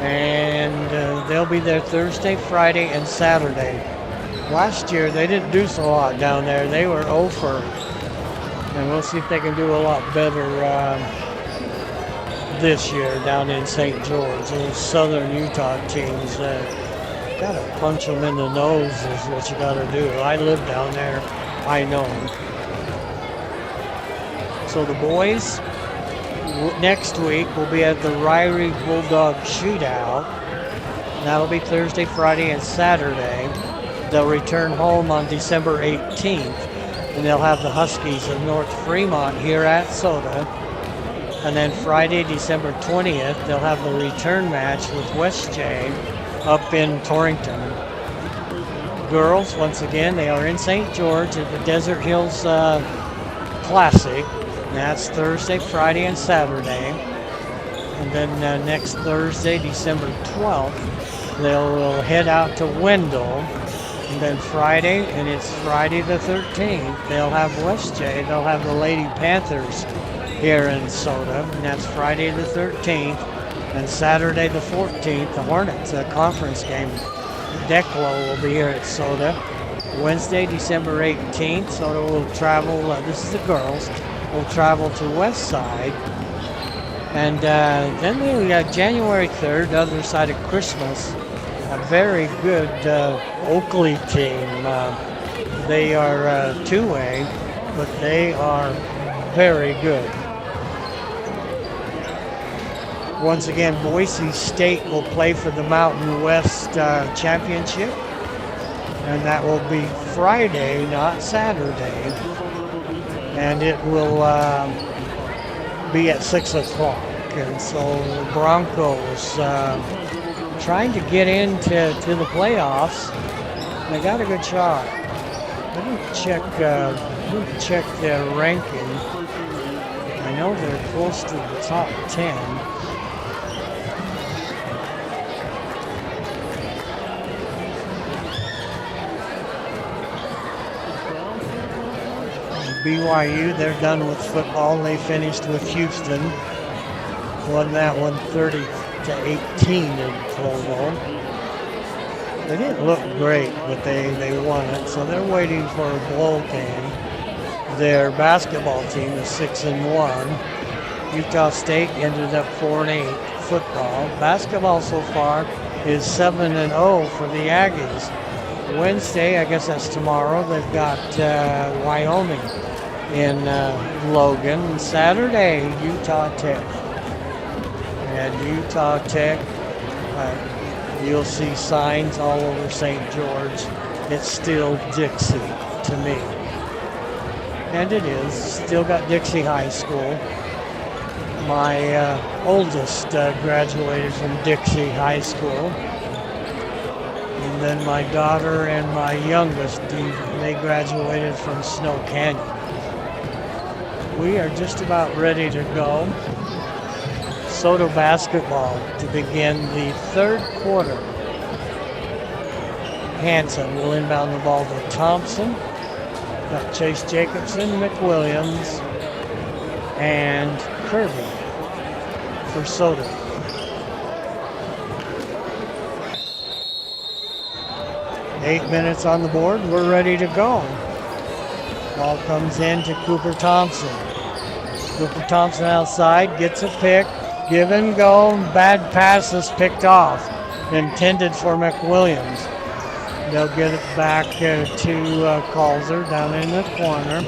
and they'll be there Thursday, Friday, and Saturday. Last year they didn't do so hot down there. They were 0 for, and we'll see if they can do a lot better this year down in St. George. Those Southern Utah teams, gotta punch them in the nose is what you gotta do. I live down there, I know. So the boys next week will be at the Ryrie Bulldog Shootout. That'll be Thursday, Friday, and Saturday. They'll return home on December 18th, and they'll have the Huskies of North Fremont here at Soda. And then Friday, December 20th, they'll have the return match with West J up in Torrington. Girls, once again, they are in St. George at the Desert Hills Classic. That's Thursday, Friday, and Saturday. And then next Thursday, December 12th, They'll head out to Wendell. And then Friday, and it's Friday the 13th, they'll have West J. They'll have the Lady Panthers here in Soda, and that's Friday the 13th. And Saturday the 14th, the Hornets, a conference game. Declo will be here at Soda. Wednesday, December 18th, Soda will travel, this is the girls, will travel to West Side. And then we got January 3rd, the other side of Christmas, a very good Oakley team. They are 2A, but they are very good. Once again, Boise State will play for the Mountain West Championship, and that will be Friday, not Saturday, and it will be at 6 o'clock. And so the Broncos trying to get into the playoffs. They got a good shot. Let me check their ranking. I know they're close to the top 10. BYU, they're done with football. They finished with Houston. Won that one 30-18 in Provo. They didn't look great, but they won it. So they're waiting for a bowl game. Their basketball team is 6-1. Utah State ended up 4-8 football. Basketball so far is 7-0 for the Aggies. Wednesday, I guess that's tomorrow, they've got Wyoming in Logan. Saturday, Utah Tech. And Utah Tech, you'll see signs all over St. George. It's still Dixie to me. And it is. Still got Dixie High School. My oldest graduated from Dixie High School. And then my daughter and my youngest, they graduated from Snow Canyon. We are just about ready to go. Soda basketball to begin the third quarter. Hanson will inbound the ball to Thompson. Got Chase Jacobson, McWilliams, and Kirby for Soda. 8 minutes on the board. We're ready to go. Ball comes in to Cooper Thompson. Cooper Thompson outside, gets a pick. Give and go. Bad pass is picked off. Intended for McWilliams. They'll get it back to Calzer down in the corner.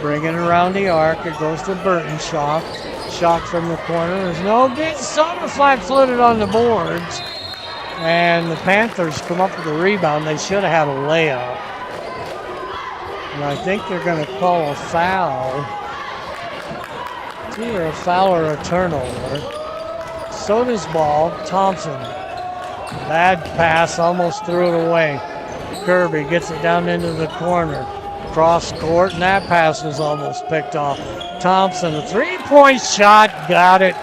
Bring it around the arc. It goes to Burtonshaw. Shot from the corner. There's no good. Soda flat-footed on the boards. And the Panthers come up with a rebound. They should have had a layup. And I think they're going to call a foul. It's either a foul or a turnover. Soda's ball. Thompson. Bad pass. Almost threw it away. Kirby gets it down into the corner. Cross court, and that pass was almost picked off. Thompson, a three-point shot. Got it.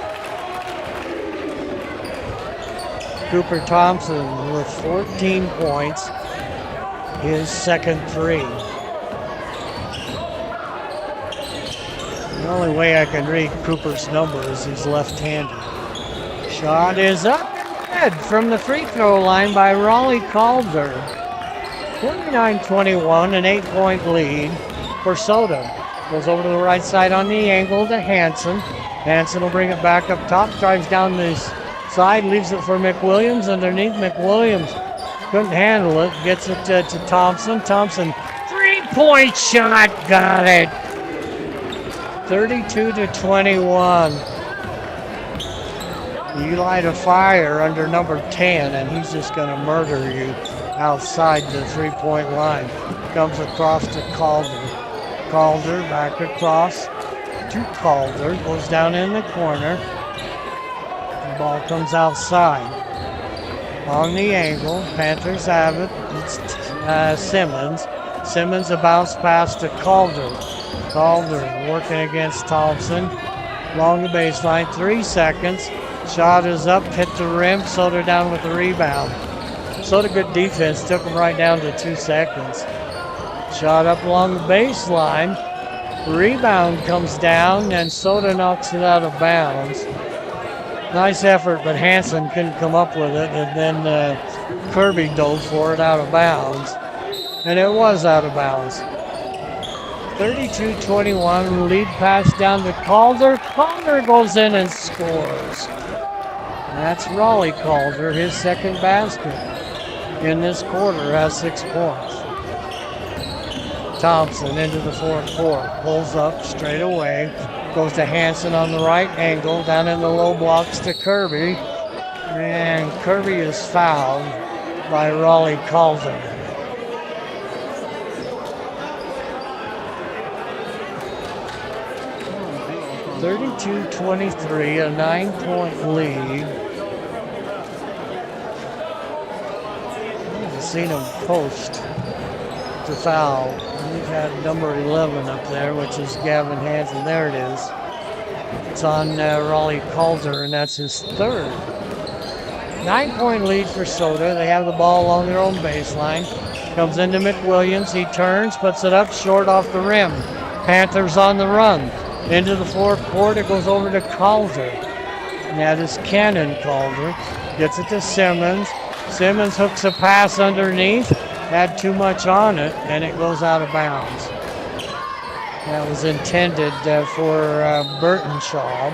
Cooper Thompson with 14 points. His second three. The only way I can read Cooper's number is he's left-handed. Shot is up and good from the free throw line by Raleigh Calder. 29-21, an 8-point lead for Soda. Goes over to the right side on the angle to Hanson. Hanson will bring it back up top, drives down this side, leaves it for McWilliams. Underneath, McWilliams couldn't handle it. Gets it to Thompson. Thompson, three-point shot, got it. 32-21. Eli to fire under number 10, and he's just going to murder you outside the three-point line. Comes across to Calder. Calder back across to Calder. Goes down in the corner. The ball comes outside. On the angle, Panthers have it. It's Simmons. Simmons a bounce pass to Calder. Calder working against Thompson. Along the baseline, 3 seconds. Shot is up, hit the rim. Soda down with the rebound. Soda good defense, took them right down to 2 seconds. Shot up along the baseline. Rebound comes down, and Soda knocks it out of bounds. Nice effort, but Hansen couldn't come up with it, and then Kirby dove for it out of bounds. And it was out of bounds. 32-21, lead pass down to Calder. Calder goes in and scores. That's Raleigh Calder, his second basket in this quarter, has 6 points. Thompson into the fourth court, pulls up straight away, goes to Hansen on the right angle, down in the low blocks to Kirby, and Kirby is fouled by Raleigh Calder. (32-23), a 9-point lead. I've seen him post to foul. We've had number 11 up there, which is Gavin Hansen. There it is. It's on Raleigh Calder, and that's his third. 9-point lead for Soda. They have the ball along their own baseline. Comes into McWilliams. He turns, puts it up short off the rim. Panthers on the run. Into the fourth court, it goes over to Calder. And that is Cannon Calder. Gets it to Simmons. Simmons hooks a pass underneath. Had too much on it, and it goes out of bounds. That was intended for Burtonshaw.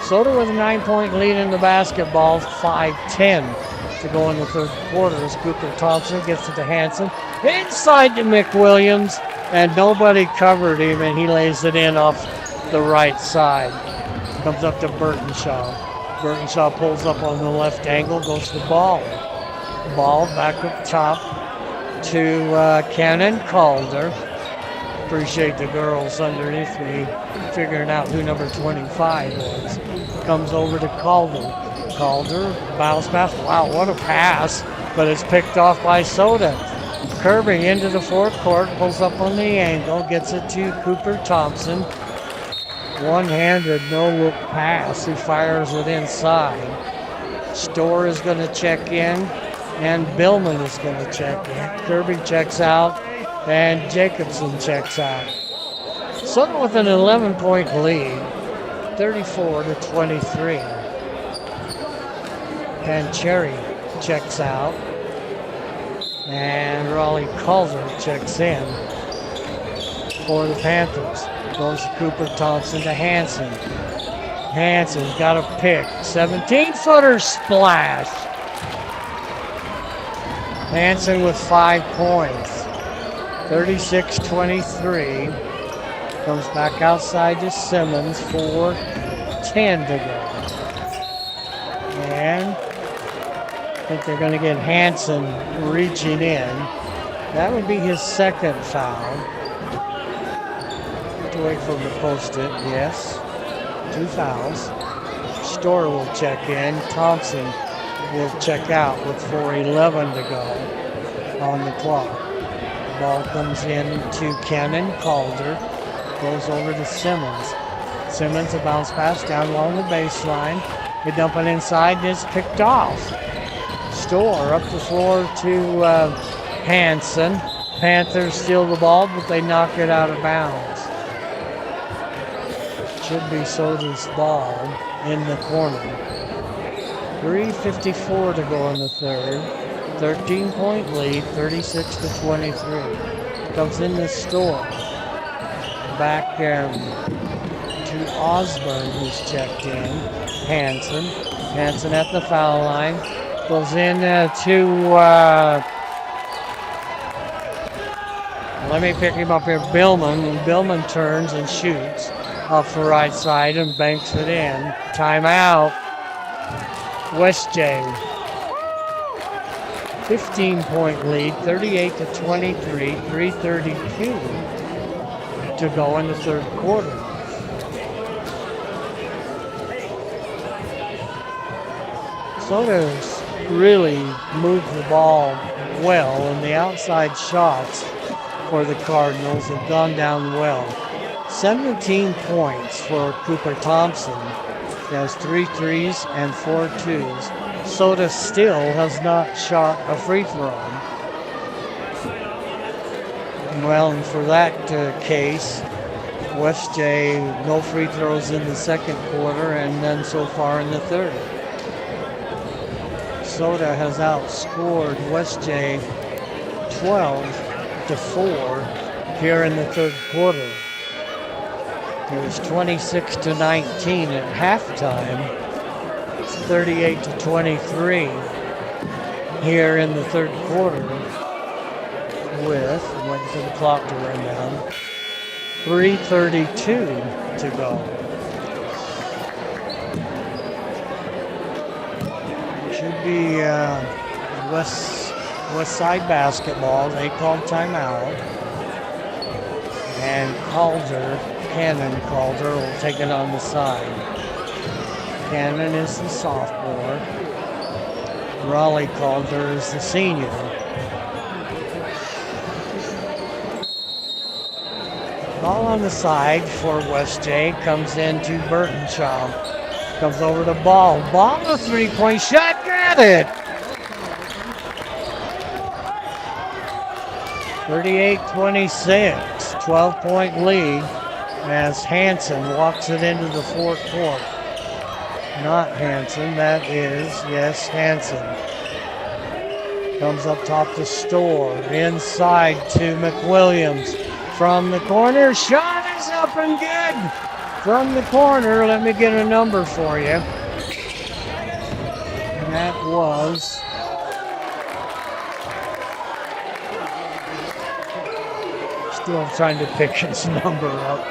Soda with a 9-point lead in the basketball, 5:10 to go in the third quarter as Cooper Thompson gets it to Hansen. Inside to McWilliams, and nobody covered him, and he lays it in off the right side. Comes up to Burtonshaw. Burtonshaw pulls up on the left angle, goes to Ball. Ball back up top to Cannon Calder. Appreciate the girls underneath me figuring out who number 25 was. Comes over to Calder. Calder, bounce pass. Wow, what a pass. But it's picked off by Soda. Kirby into the fourth court, pulls up on the angle, gets it to Cooper Thompson. One-handed, no-look pass. He fires it inside. Storr is going to check in, and Billman is going to check in. Kirby checks out, and Jacobson checks out. Soda with an 11-point lead, 34-23. Pancheri checks out, and Raleigh Calder checks in for the Panthers. Goes to Cooper Thompson to Hansen. Hansen's got a pick. 17-footer splash. Hansen with 5 points. 36-23. Comes back outside to Simmons. 4:10 to go. And I think they're going to get Hansen reaching in. That would be his second foul. Wait for him to post it. Yes. 2 fouls. Storr will check in. Thompson will check out with 4:11 to go on the clock. The ball comes in to Cannon Calder. Goes over to Simmons. Simmons a bounce pass down along the baseline. They dump it inside. It's picked off. Storr up the floor to Hansen. Panthers steal the ball, but they knock it out of bounds. Should be Soda's ball in the corner. 3:54 to go in the third. 13-point lead, 36-23. Comes in the Storr. Back to Osborne, who's checked in. Hansen. Hansen at the foul line. Goes in to... let me pick him up here. Billman. And Billman turns and shoots off the right side and banks it in. Timeout. Westjay. 15-point lead, 38-23, 3:32 to go in the third quarter. Soda's really moved the ball well, and the outside shots for the Cardinals have gone down well. 17 points for Cooper Thompson. He has 3 threes and 4 twos. Soda still has not shot a free throw. Well, and for that case, West J, no free throws in the second quarter and none so far in the third. Soda has outscored West J 12-4 here in the third quarter. It was 26-19 at halftime. It's 38-23 here in the third quarter with, waiting for the clock to run down, 3:32 to go. Should be West Side basketball. They called timeout. And Cannon Calder will take it on the side. Cannon is the sophomore. Raleigh Calder is the senior. Ball on the side for West J comes into Burtonshaw. Comes over to Ball. Ball, a three-point shot, got it! 38-26, 12-point lead as Hanson walks it into the forecourt. Not Hanson, that is, yes, Hanson. Comes up top to Storr, inside to McWilliams. From the corner, shot is up and good. From the corner, let me get a number for you. And that was still trying to pick his number up.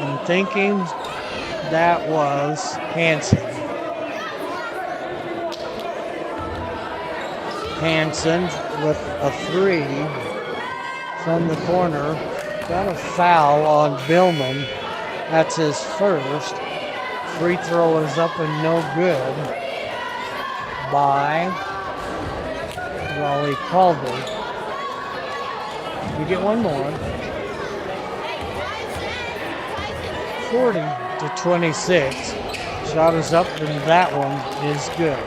I'm thinking that was Hanson. Hanson with a three from the corner. Got a foul on Billman. That's his first. Free throw is up and no good by Raleigh Calder. We get one more. 40-26. Shot is up and that one is good.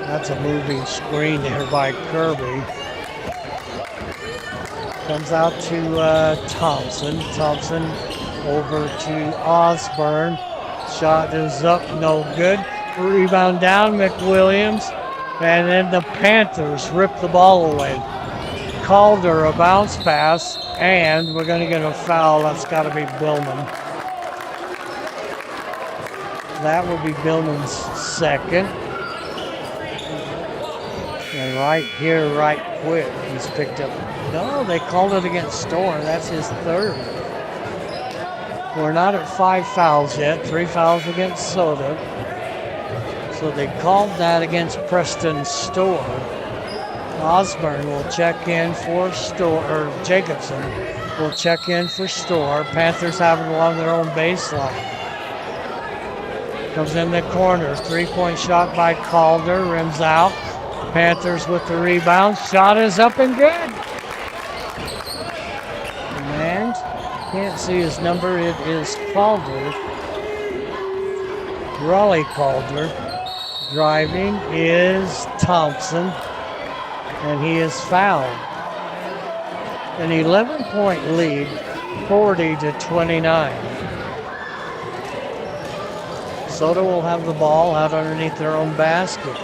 That's a moving screen there by Kirby. Comes out to Thompson. Thompson over to Osborne. Shot is up, no good. Rebound down, McWilliams. And then the Panthers rip the ball away. Calder, a bounce pass, and we're going to get a foul. That's got to be Billman. That will be Billman's second. And right here, right quick, he's picked up. No, they called it against Storr. That's his third. We're not at 5 fouls yet. 3 fouls against Soda. So they called that against Preston Storr. Osborne will check in for Storr, or Jacobson will check in for Storr. Panthers have it along their own baseline. Comes in the corner. 3-point shot by Calder. Rims out. Panthers with the rebound. Shot is up and good. And can't see his number. It is Calder. Raleigh Calder. Driving is Thompson. And he is fouled. An 11-point lead, 40-29. Soda will have the ball out underneath their own basket.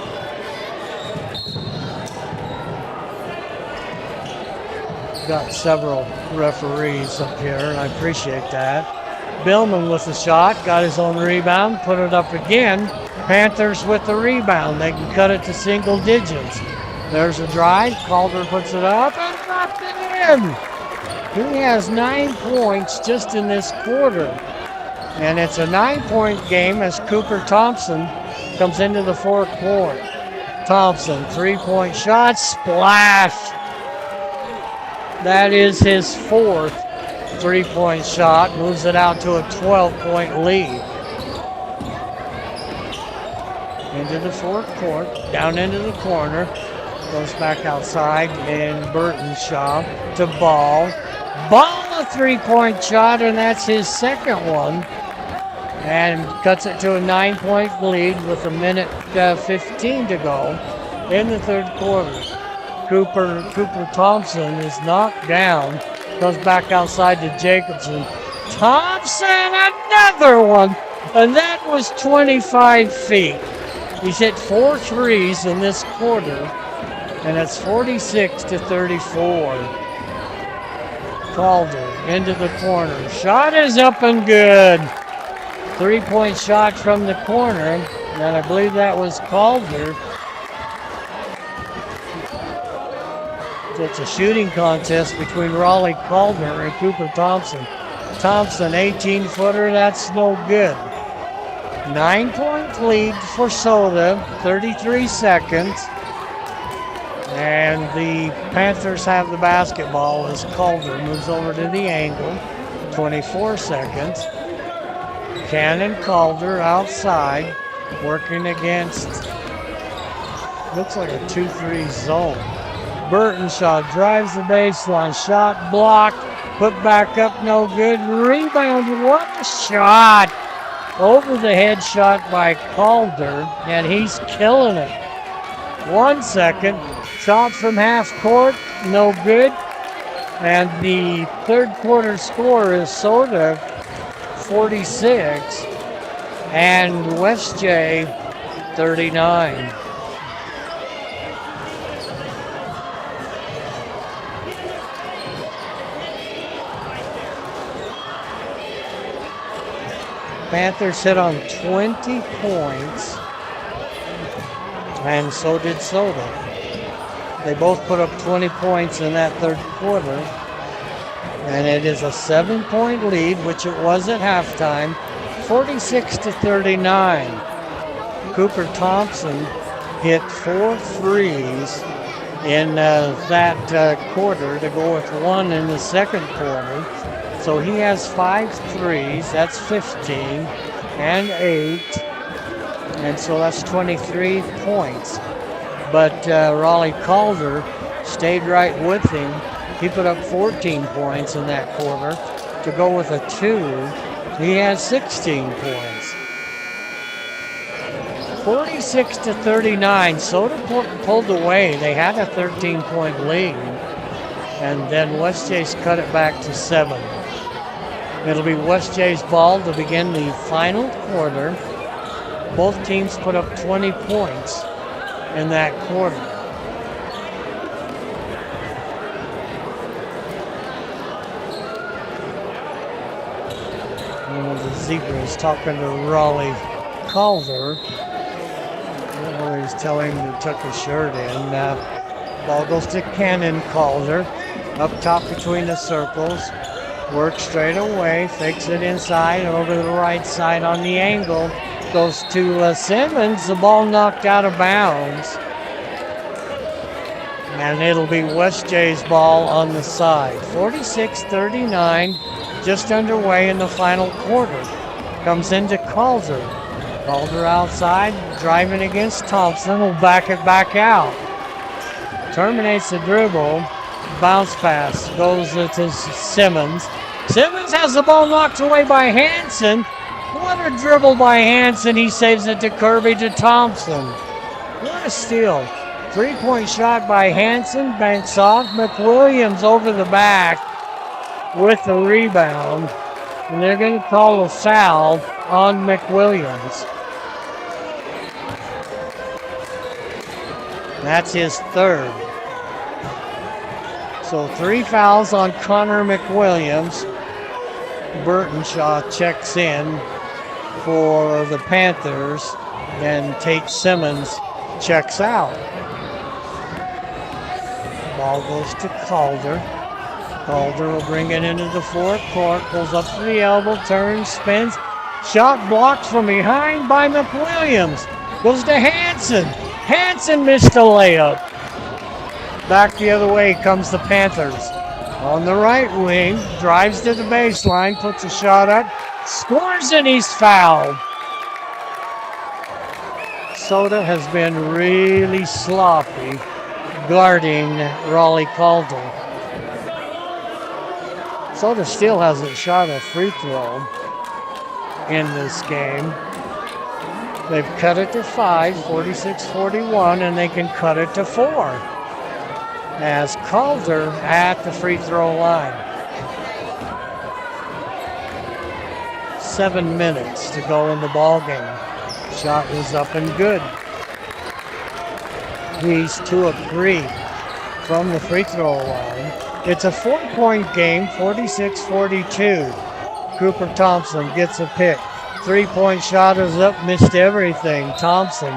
Got several referees up here, and I appreciate that. Billman with the shot, got his own rebound, put it up again. Panthers with the rebound. They can cut it to single digits. There's a drive. Calder puts it up and dropped it in. He has 9 points just in this quarter. And it's a 9-point game as Cooper Thompson comes into the fourth quarter. Thompson, 3-point shot, splash. That is his fourth 3-point shot. Moves it out to a 12-point lead. Into the fourth court, down into the corner. Goes back outside, and Burtonshaw to Ball. Ball, a three-point shot, and that's his second one. And cuts it to a 9-point lead with a minute 15 to go in the third quarter. Cooper Thompson is knocked down, goes back outside to Jacobson. Thompson, another one, and that was 25 feet. He's hit 4 threes in this quarter, and it's 46-34. Calder into the corner. Shot is up and good. 3-point shot from the corner, and I believe that was Calder. It's a shooting contest between Raleigh Calder and Cooper Thompson. Thompson, 18-footer, that's no good. 9-point lead for Soda, 33 seconds. And the Panthers have the basketball as Calder moves over to the angle, 24 seconds. Cannon Calder outside, working against, looks like a 2-3 zone. Burtonshaw drives the baseline, shot blocked, put back up, no good. Rebound, what a shot! Over the head shot by Calder, and he's killing it. 1 second, shot from half court, no good. And the third quarter score is Soda 46 and West J 39. Panthers hit on 20 points, and so did Soda. They both put up 20 points in that third quarter, and it is a 7-point lead, which it was at halftime, 46-39. Cooper Thompson hit 4 threes in that quarter to go with 1 in the second quarter. So he has 5 threes, that's 15, and 8, and so that's 23 points. But Raleigh Calder stayed right with him. He put up 14 points in that quarter to go with a 2. He has 16 points. 46-39, Soda pulled away. They had a 13-point lead, and then West J's cut it back to 7. It'll be West J's ball to begin the final quarter. Both teams put up 20 points in that quarter. One of the Zebras talking to Raleigh Calder. He's telling him to tuck his shirt in. Ball goes to Cannon Calder. Up top between the circles. Works straight away, fakes it inside, over to the right side on the angle. Goes to Simmons, the ball knocked out of bounds. And it'll be West J's ball on the side. 46-39, just underway in the final quarter. Comes into Calder. Calder outside, driving against Thompson, will back it back out. Terminates the dribble. Bounce pass goes to Simmons. Simmons has the ball knocked away by Hansen. What a dribble by Hansen. He saves it to Kirby to Thompson. What a steal. 3-point shot by Hansen. Banks off. McWilliams over the back with the rebound. And they're going to call a foul on McWilliams. That's his third. So 3 fouls on Connor McWilliams. Burtonshaw checks in for the Panthers, and Tate Simmons checks out. Ball goes to Calder. Calder will bring it into the forecourt, pulls up to the elbow, turns, spins. Shot blocked from behind by McWilliams. Goes to Hansen. Hansen missed a layup. Back the other way comes the Panthers. On the right wing, drives to the baseline, puts a shot up, scores, and he's fouled. Soda has been really sloppy guarding Raleigh Calder. Soda still hasn't shot a free throw in this game. They've cut it to 5, 46-41, and they can cut it to 4. As Calder at the free throw line. 7 minutes to go in the ball game. Shot is up and good. He's 2 of 3 from the free throw line. It's a 4-point game, 46-42. Cooper Thompson gets a pick. 3-point shot is up, missed everything. Thompson,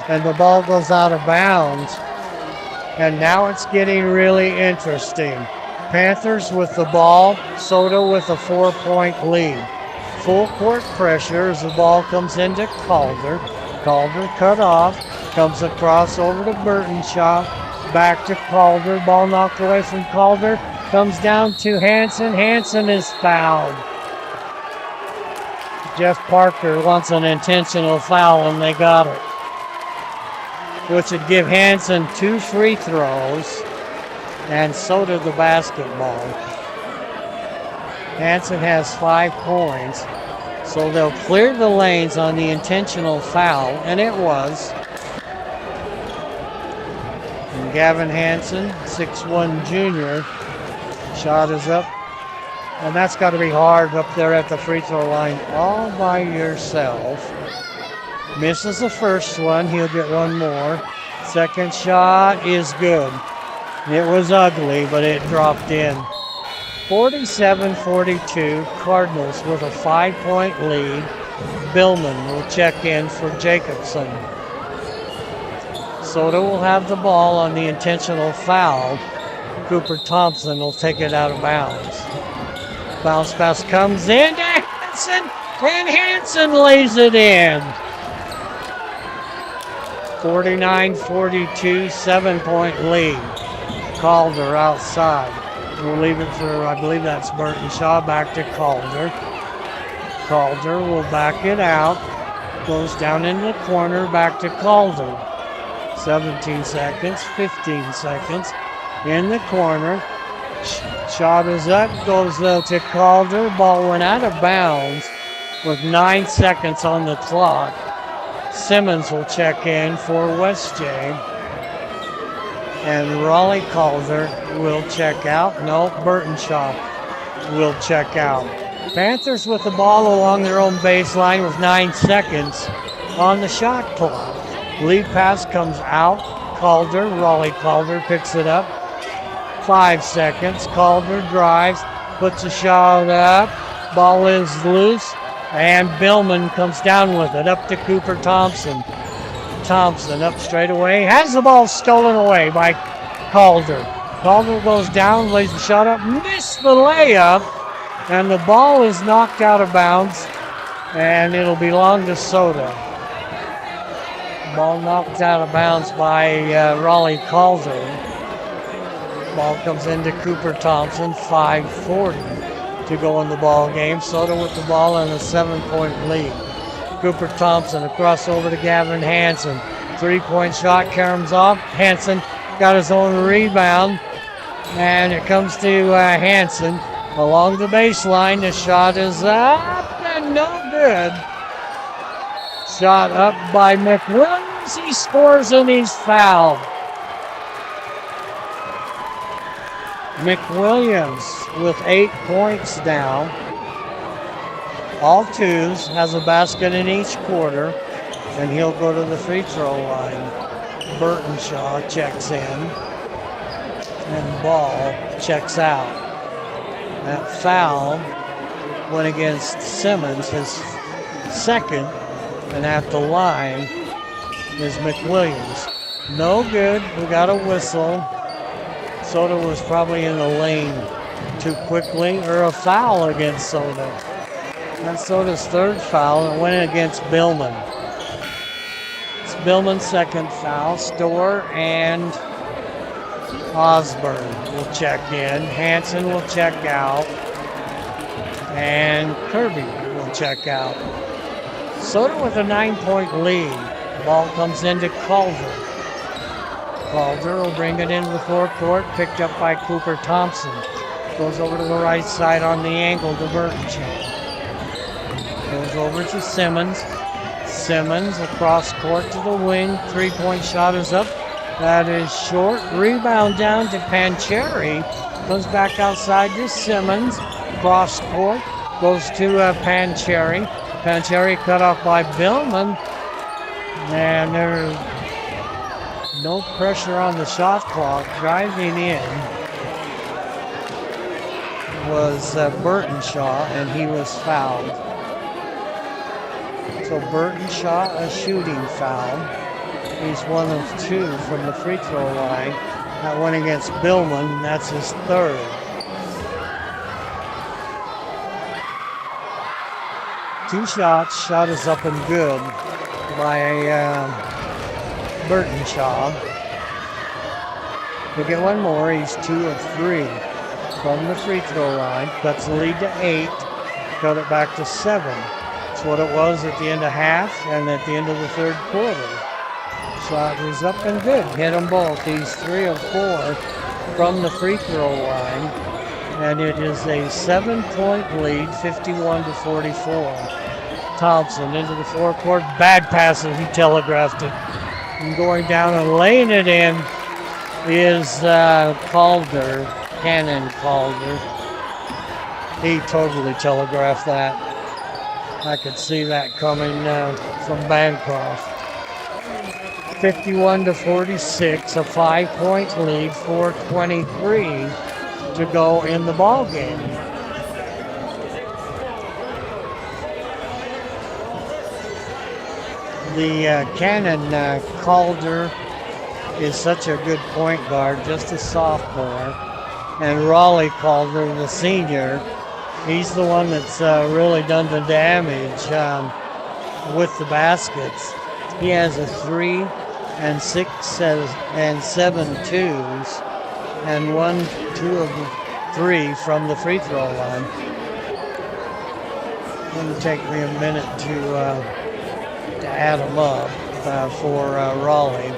and the ball goes out of bounds. And now it's getting really interesting. Panthers with the ball, Soda with a 4-point lead. Full court pressure as the ball comes into Calder. Calder cut off, comes across over to Burtonshaw, back to Calder. Ball knocked away from Calder, comes down to Hanson. Hanson is fouled. Jeff Parker wants an intentional foul, and they got it, which would give Hanson 2 free throws and Soda the basketball. Hanson has 5 points, so they'll clear the lanes on the intentional foul, and it was. And Gavin Hanson, 6'1" junior, shot is up. And that's got to be hard up there at the free throw line all by yourself. Misses the first one. He'll get one more. Second shot is good. It was ugly, but it dropped in. 47-42. Cardinals with a 5-point lead. Billman will check in for Jacobson. Soda will have the ball on the intentional foul. Cooper Thompson will take it out of bounds. Bounce pass comes in to Hanson, and Hanson lays it in. 49-42, 7-point lead. Calder outside. We'll leave it for, I believe that's Burtonshaw, back to Calder. Calder will back it out. Goes down in the corner, back to Calder. 17 seconds, 15 seconds. In the corner. Shot is up, goes to Calder. Ball went out of bounds with 9 seconds on the clock. Simmons will check in for Westjay. And Raleigh Calder will check out. No, Burtonshaw will check out. Panthers with the ball along their own baseline with 9 seconds on the shot clock. Lead pass comes out. Calder, Raleigh Calder picks it up. 5 seconds. Calder drives, puts a shot up. Ball is loose, and Billman comes down with it up to Cooper Thompson. Thompson up straight away. Has the ball stolen away by Calder. Calder goes down, lays the shot up, missed the layup, and the ball is knocked out of bounds, and it'll belong to Soda. Ball knocked out of bounds by Raleigh Calder. Ball comes into Cooper Thompson, 5:40 to go in the ball game. Soda with the ball and a 7-point lead. Cooper Thompson across over to Gavin Hanson. 3-point shot, caroms off. Hanson got his own rebound, and it comes to Hanson along the baseline. The shot is up and no good. Shot up by McWilliams. He scores and he's fouled. McWilliams with 8 points now. All twos, has a basket in each quarter, and he'll go to the free throw line. Burtonshaw checks in, and Ball checks out. That foul went against Simmons, his second, and at the line is McWilliams. No good, we got a whistle. Soda was probably in the lane too quickly, or a foul against Soda. That's Soda's third foul, and went against Billman. It's Billman's second foul. Storr and Osborne will check in. Hanson will check out. And Kirby will check out. Soda with a 9-point lead. Ball comes into Calder. Calder will bring it into the forecourt, picked up by Cooper Thompson. Goes over to the right side on the angle to Burtonshaw. Goes over to Simmons. Simmons across court to the wing. Three-point shot is up. That is short. Rebound down to Pancheri. Comes back outside to Simmons. Cross court. Goes to Pancheri. Pancheri cut off by Billman. And there's no pressure on the shot clock. Driving in was Burtonshaw, and he was fouled. So Burtonshaw, a shooting foul. He's 1 of 2 from the free throw line. That one against Billman, that's his third. Two shots, shot is up and good by Burtonshaw. He'll get one more, he's 2 of 3 from the free throw line. Cuts the lead to 8, cut it back to 7. That's what it was at the end of half and at the end of the third quarter. Shot is up and good. Hit them both. He's 3 of 4 from the free throw line. And it is a 7-point lead, 51-44. Thompson into the forecourt. Bad pass, he telegraphed it. And going down and laying it in is Calder, Cannon Calder. He totally telegraphed that. I could see that coming from Bancroft. 51-46, a 5-point lead, 4:23 to go in the ball game. The Cannon Calder is such a good point guard, just a sophomore. And Raleigh Calder, the senior, he's the one that's really done the damage with the baskets. He has a 3 and 6 and 7 twos and 1, 2 of 3 from the free throw line. It's going to take me a minute to add them up for Raleigh.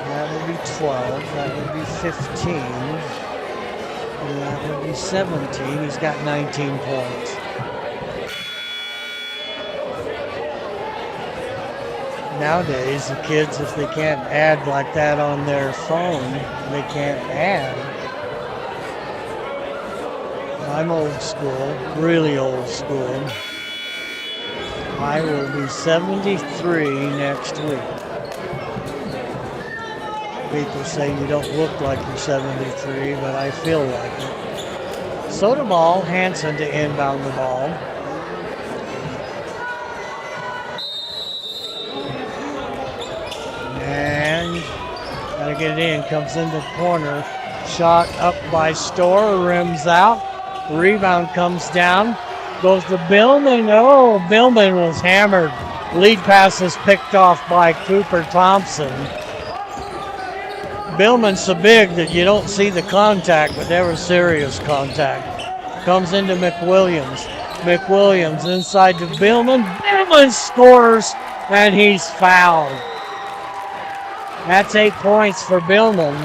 That would be 12, that would be 15, and that would be 17. He's got 19 points. Nowadays, the kids, if they can't add like that on their phone, they can't add. I'm old school, really old school. I will be 73 next week. People say you don't look like you're 73, but I feel like it. Soda ball, Hanson to inbound the ball. And gotta get it in, comes in the corner. Shot up by Storr, rims out. Rebound comes down. Goes to Billman. Oh, Billman was hammered. Lead pass is picked off by Cooper Thompson. Billman's so big that you don't see the contact, but there was serious contact. Comes into McWilliams. McWilliams inside to Billman. Billman scores, and he's fouled. That's 8 points for Billman.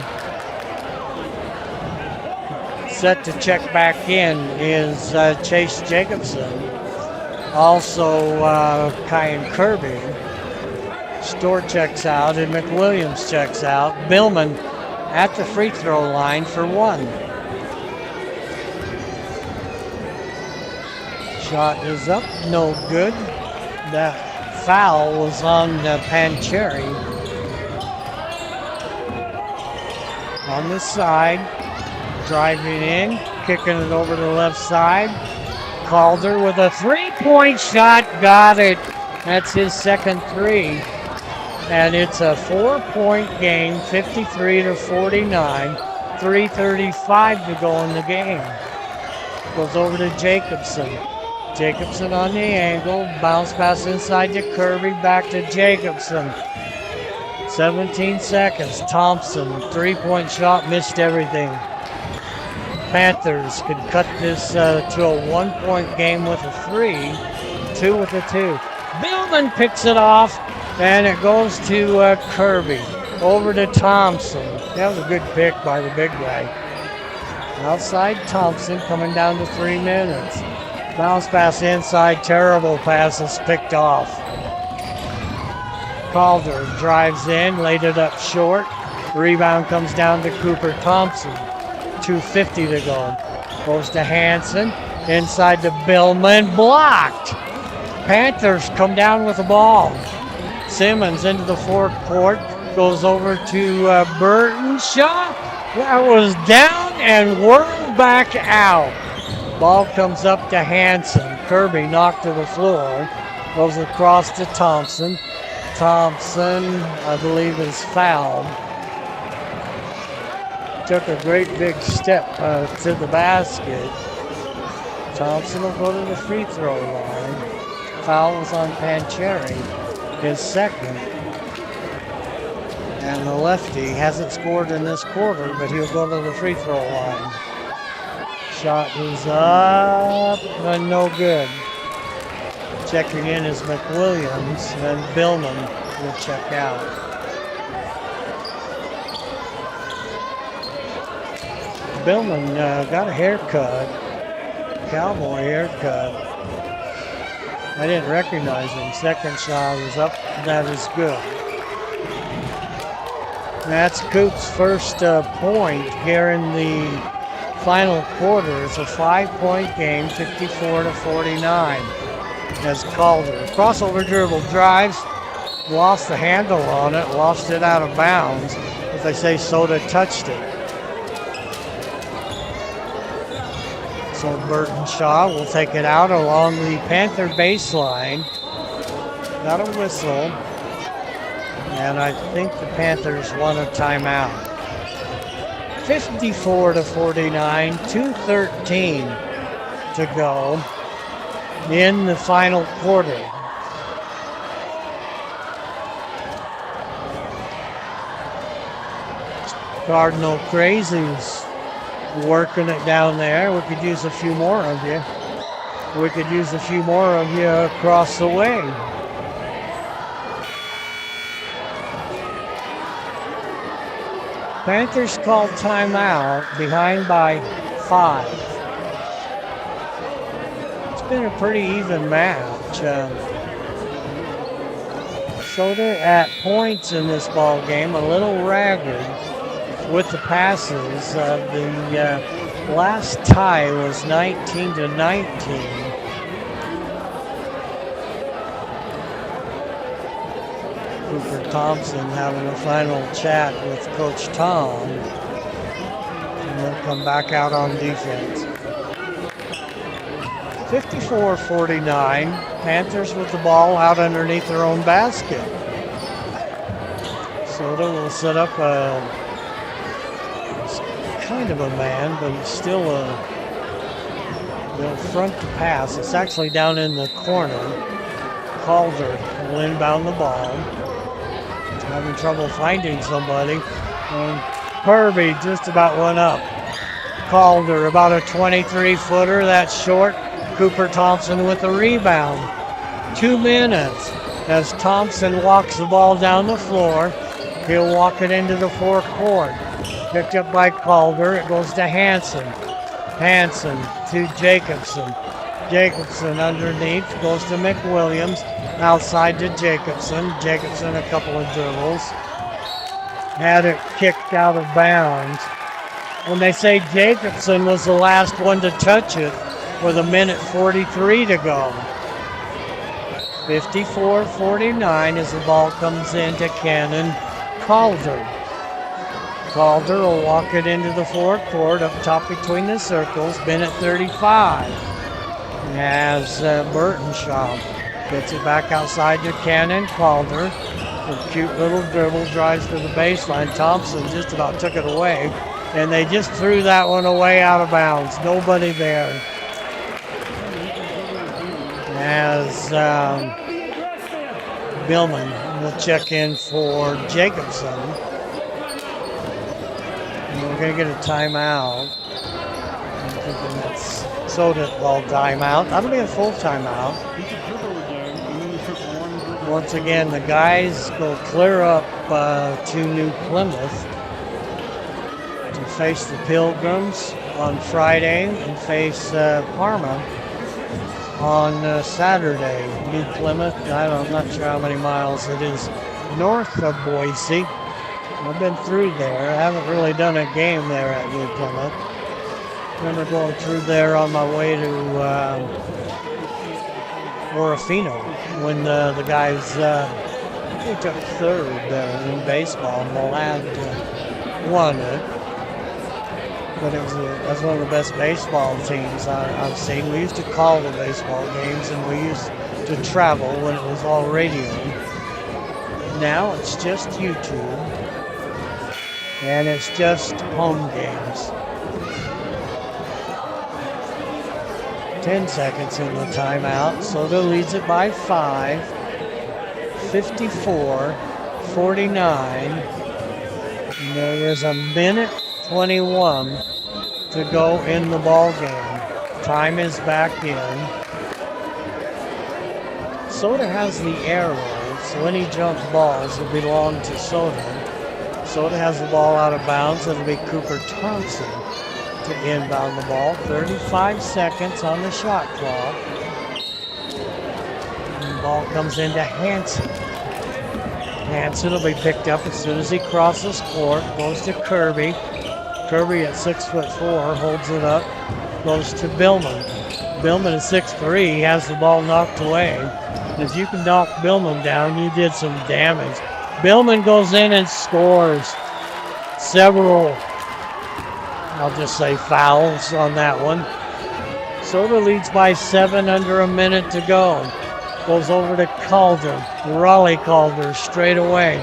Set to check back in is Chase Jacobson. Also Kyan Kirby. Storr checks out and McWilliams checks out. Billman at the free throw line for 1. Shot is up, no good. That foul was on Pancheri. On the side, driving in, kicking it over to the left side. Calder with a 3-point shot, got it. That's his second 3. And it's a 4-point game, 53-49. 3:35 to go in the game. Goes over to Jacobson. Jacobson on the angle, bounce pass inside to Kirby, back to Jacobson. 17 seconds. Thompson, 3-point shot, missed everything. Panthers could cut this to a 1-point game with a 3, 2 with a 2. Billman picks it off, and it goes to Kirby. Over to Thompson. That was a good pick by the big guy. Outside Thompson coming down to 3 minutes. Bounce pass inside. Terrible pass is picked off. Calder drives in, laid it up short. Rebound comes down to Cooper Thompson. 2:50 to go. Goes to Hanson. Inside to Billman. Blocked. Panthers come down with the ball. Simmons into the forecourt. Goes over to Burton. Shot. That was down and whirled back out. Ball comes up to Hanson. Kirby knocked to the floor. Goes across to Thompson. Thompson, I believe, is fouled. Took a great big step to the basket. Thompson will go to the free throw line. Foul was on Pancheri, his second. And the lefty hasn't scored in this quarter, but he'll go to the free throw line. Shot is up and no good. Checking in is McWilliams, and Billman will check out. Billman got a haircut, cowboy haircut. I didn't recognize him. Second shot is up. That is good. That's Coop's first point here in the final quarter. It's a 5-point game, 54-49. As Calder, crossover dribble, drives, lost the handle on it, lost it out of bounds. As they say, Soda touched it. So Burton Shaw will take it out along the Panther baseline. Got a whistle. And I think the Panthers won a timeout. 54-49, 2:13 to go in the final quarter. Cardinal Crazies working it down there. We could use a few more of you. We could use a few more of you across the way. Panthers called timeout, behind by 5. It's been a pretty even match. Soda at points in this ball game, a little ragged with the passes. The last tie was 19-19. Cooper Thompson having a final chat with Coach Tom. And they'll come back out on defense. 54-49. Panthers with the ball out underneath their own basket. Soda will set up a kind of a man, but it's still they'll front the pass. It's actually down in the corner. Calder will inbound the ball. Having trouble finding somebody. And Kirby just about went up. Calder, about a 23-footer. That's short. Cooper Thompson with the rebound. 2 minutes as Thompson walks the ball down the floor. He'll walk it into the forecourt. Picked up by Calder. It goes to Hanson. Hanson to Jacobson. Jacobson underneath. Goes to McWilliams. Outside to Jacobson. Jacobson a couple of dribbles. Had it kicked out of bounds. When they say Jacobson was the last one to touch it with 1:43 to go. 54-49 as the ball comes into Cannon. Calder. Calder will walk it into the forecourt up top between the circles. Bennett 35. As Burton Shaw gets it back outside to Cannon. Calder. A cute little dribble, drives to the baseline. Thompson just about took it away. And they just threw that one away out of bounds. Nobody there. As Billman will check in for Jacobson. And we're going to get a timeout. I'm thinking that's Soda called timeout. That'll be a full timeout. Once again, the guys go clear up to New Plymouth to face the Pilgrims on Friday and face Parma on Saturday. New Plymouth, I'm not sure how many miles it is north of Boise. I've been through there. I haven't really done a game there at New Plymouth. I remember going through there on my way to Orofino when the guys they took third in baseball. Milan won it. But that's one of the best baseball teams I've seen. We used to call the baseball games, and we used to travel when it was all radio. Now it's just YouTube, and it's just home games. 10 seconds in the timeout. Soda leads it by 5, 54-49. And there is a minute 21 to go in the ball game. Time is back in. Soda has the arrow, so any jump balls will belong to Soda. Soda has the ball out of bounds. It'll be Cooper Thompson to inbound the ball. 35 seconds on the shot clock. And the ball comes into Hanson. Hanson will be picked up as soon as he crosses court. Goes to Kirby. Kirby at 6'4" holds it up. Goes to Billman. Billman is 6'3". He has the ball knocked away. If you can knock Billman down, you did some damage. Billman goes in and scores. Several, I'll just say, fouls on that one. Soda leads by 7, under a minute to go. Goes over to Calder. Raleigh Calder straight away.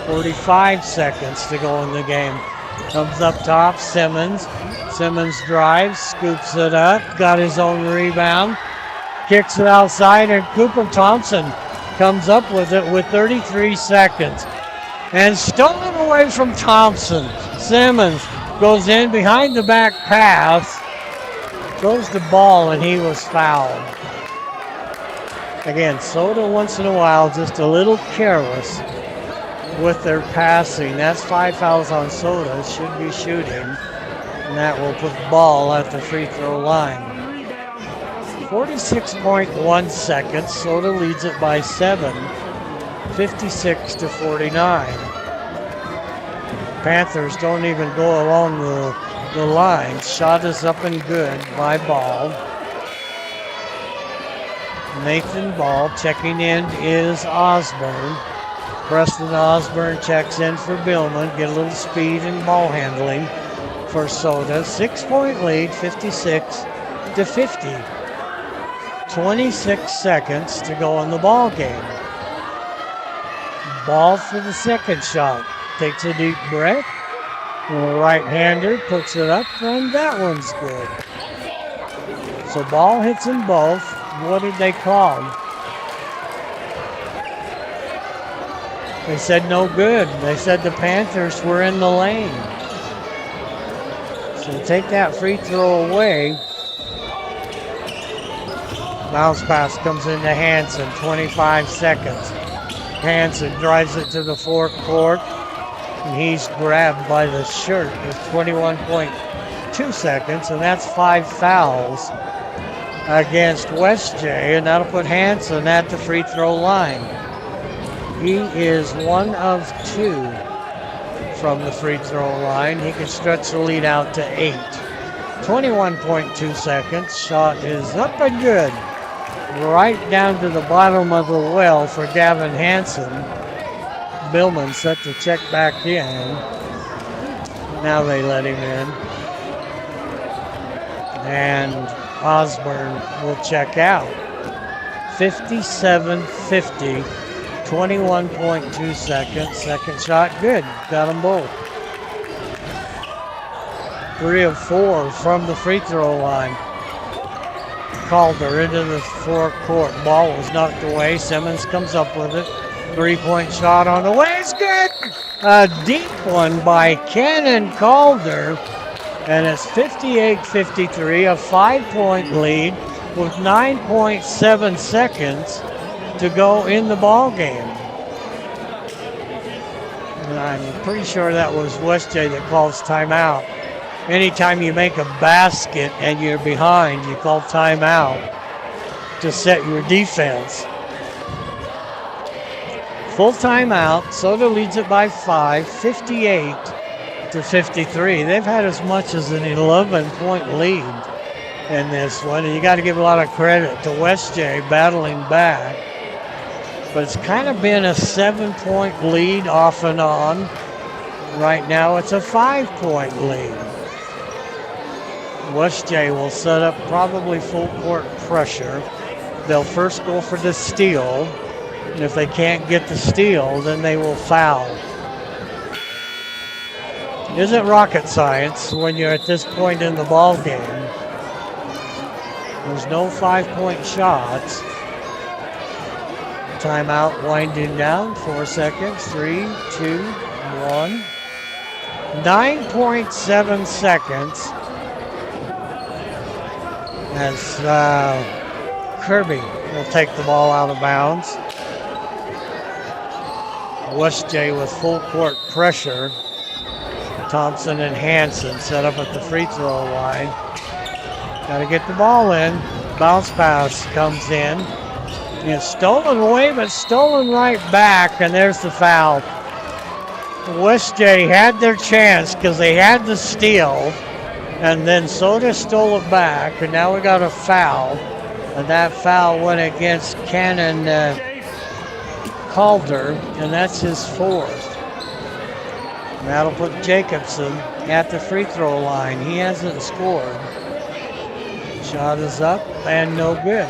45 seconds to go in the game. Comes up top, Simmons. Simmons drives, scoops it up, got his own rebound, kicks it outside, and Cooper Thompson comes up with it with 33 seconds. And stolen away from Thompson. Simmons goes in behind the back pass, throws the ball, and he was fouled. Again, Soda once in a while just a little careless with their passing. That's 5 fouls on Soda. Should be shooting. And that will put the ball at the free throw line. 46.1 seconds. Soda leads it by 7. 56-49. Panthers don't even go along the line. Shot is up and good by Ball. Nathan Ball. Checking in is Osborne. Preston Osborne checks in for Billman. Get a little speed and ball handling for Soda. 6-point lead, 56-50. 26 seconds to go in the ball game. Ball for the second shot. Takes a deep breath. The right-hander puts it up, and that one's good. So Ball hits them both. What did they call? They said no good. They said the Panthers were in the lane. So take that free throw away. Bounce pass comes into Hanson, 25 seconds. Hanson drives it to the forecourt, and he's grabbed by the shirt with 21.2 seconds, and that's 5 fouls against West J, and that'll put Hanson at the free throw line. He is 1 of 2 from the free throw line. He can stretch the lead out to 8. 21.2 seconds. Shot is up and good. Right down to the bottom of the well for Gavin Hanson. Billman set to check back in. Now they let him in. And Osborne will check out. 57-50. 21.2 seconds. Second shot, good. Got them both. 3 of 4 from the free throw line. Calder into the forecourt. Ball was knocked away. Simmons comes up with it. 3-point shot on the way. It's good. A deep one by Cannon Calder. And it's 58-53, a 5-point lead. with 9.7 seconds to go in the ball game. And I'm pretty sure that was West J that calls timeout. Anytime you make a basket and you're behind, you call timeout to set your defense. Full timeout. Soda leads it by 5, 58 to 53. They've had as much as an 11-point lead in this one, and you got to give a lot of credit to West J battling back. But it's kind of been a 7-point lead off and on. Right now it's a 5-point lead. West J will set up probably full court pressure. They'll first go for the steal. And if they can't get the steal, then they will foul. It isn't rocket science when you're at this point in the ball game. There's no 5-point shots. Timeout winding down. 4 seconds. 3, 2, 1. 9.7 seconds as Kirby will take the ball out of bounds. West J with full court pressure. Thompson and Hanson set up at the free throw line. Got to get the ball in. Bounce pass comes in. It's stolen away, but stolen right back, and there's the foul. West J had their chance because they had the steal, and then Soda stole it back, and now we got a foul. And that foul went against Cannon Calder, and that's his 4th. And that'll put Jacobson at the free throw line. He hasn't scored. Shot is up and no good.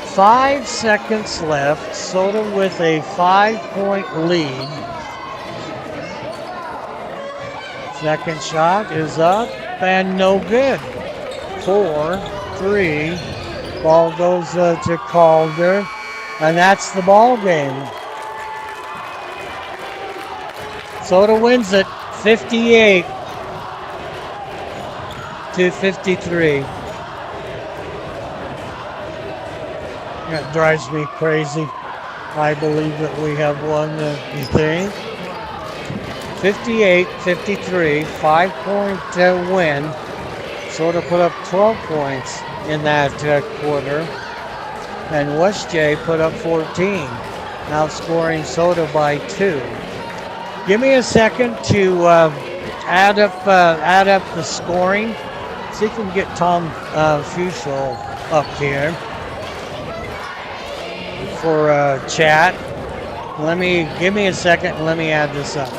5 seconds left. Soda with a 5-point lead. Second shot is up and no good. 4, 3. Ball goes to Calder. And that's the ball game. Soda wins it 58 to 53. That drives me crazy. I believe that we have won the thing. 58-53, 5-point win. Soda put up 12 points in that quarter. And West J put up 14, outscoring Soda by 2. Give me a second to add up the scoring. See if we can get Tom Fuchel up here for chat. Give me a second and let me add this up.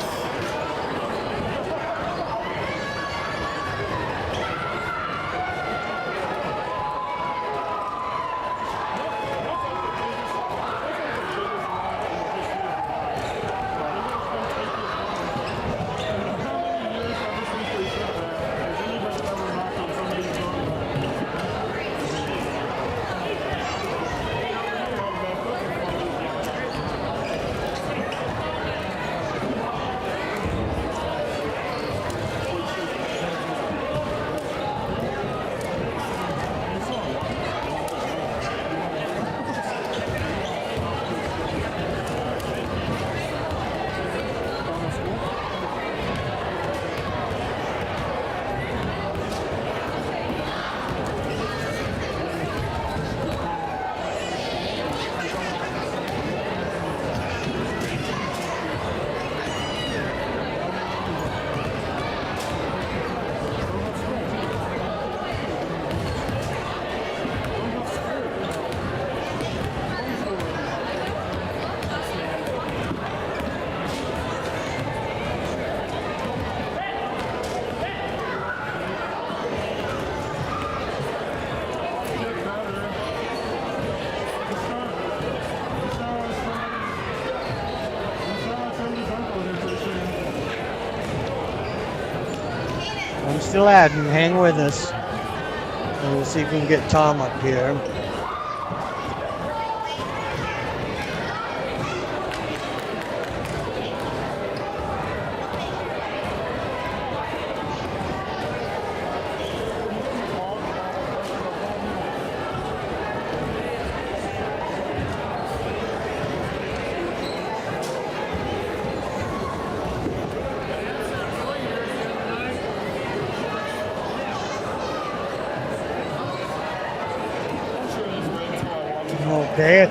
I'm still adding. Hang with us. And we'll see if we can get Tom up here.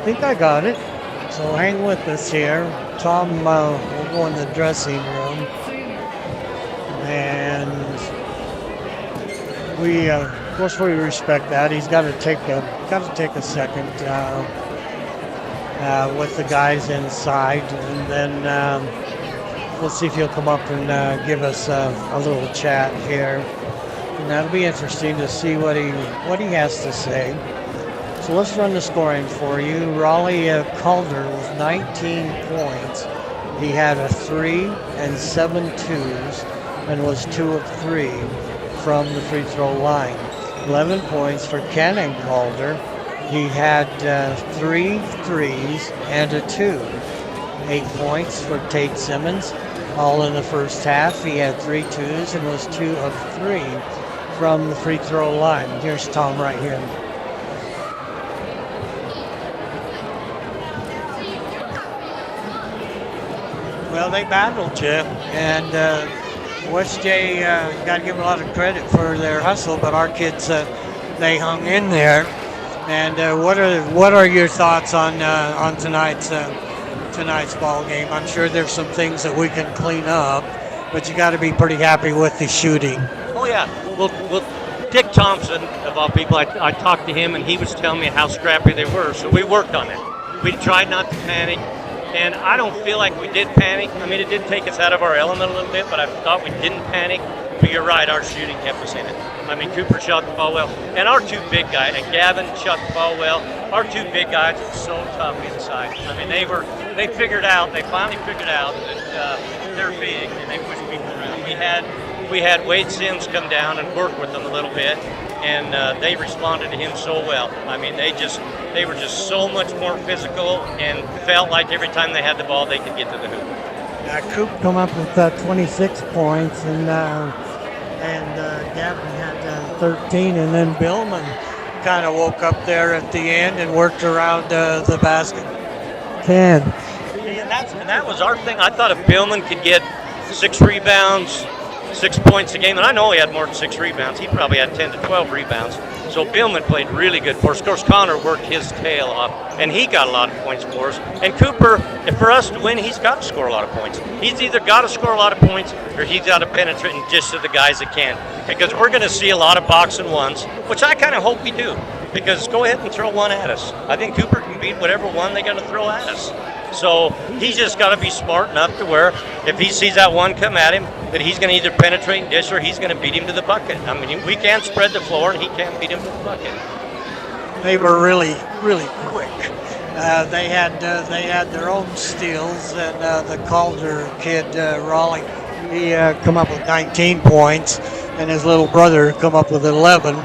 think I got it. So hang with us here. Tom will go in the dressing room. And we, of course, we respect that. He's got to take a second with the guys inside. And then we'll see if he'll come up and give us a little chat here. And that'll be interesting to see what he has to say. So let's run the scoring for you. Raleigh Calder was 19 points. He had a 3 and 7 twos and was 2 of 3 from the free throw line. 11 points for Cannon Calder. He had 3 threes and a 2. 8 points for Tate Simmons. All in the first half. He had 3 twos and was 2 of 3 from the free throw line. Here's Tom right here. Well, they battled you, and West J, you got to give them a lot of credit for their hustle, but our kids, they hung in there. And what are your thoughts on tonight's ball game? I'm sure there's some things that we can clean up, but you got to be pretty happy with the shooting. Oh yeah, well, Dick Thompson, of all people, I talked to him, and he was telling me how scrappy they were. So we worked on it. We tried not to panic. And I don't feel like we did panic. I mean, it did take us out of our element a little bit, but I thought we didn't panic. But you're right, our shooting kept us in it. I mean, Cooper shot the ball well. And our 2 big guys, and Gavin shot the ball well. Our 2 big guys are so tough inside. I mean, they finally figured out that they're big, and they push people around. We had Wade Sims come down and work with them a little bit, and they responded to him so well. I mean, they were just so much more physical and felt like every time they had the ball, they could get to the hoop. Coop come up with 26 points, and Gavin had 13, and then Billman kind of woke up there at the end and worked around the basket. 10. And that was our thing. I thought if Billman could get 6 rebounds, 6 points a game, and I know he had more than 6 rebounds. He probably had 10 to 12 rebounds. So Billman played really good for us. Of course, Connor worked his tail off, and he got a lot of points for us. And Cooper, for us to win, he's got to score a lot of points. He's either got to score a lot of points, or he's got to penetrate and dish to the guys that can. Because we're going to see a lot of box and ones, which I kind of hope we do. Because go ahead and throw one at us. I think Cooper can beat whatever one they got to throw at us. So he's just got to be smart enough to where if he sees that one come at him, that he's going to either penetrate and dish or he's going to beat him to the bucket. I mean, we can't spread the floor and he can't beat him to the bucket. They were really, really quick. They had their own steals, and the Calder kid, Raleigh, he come up with 19 points, and his little brother come up with 11.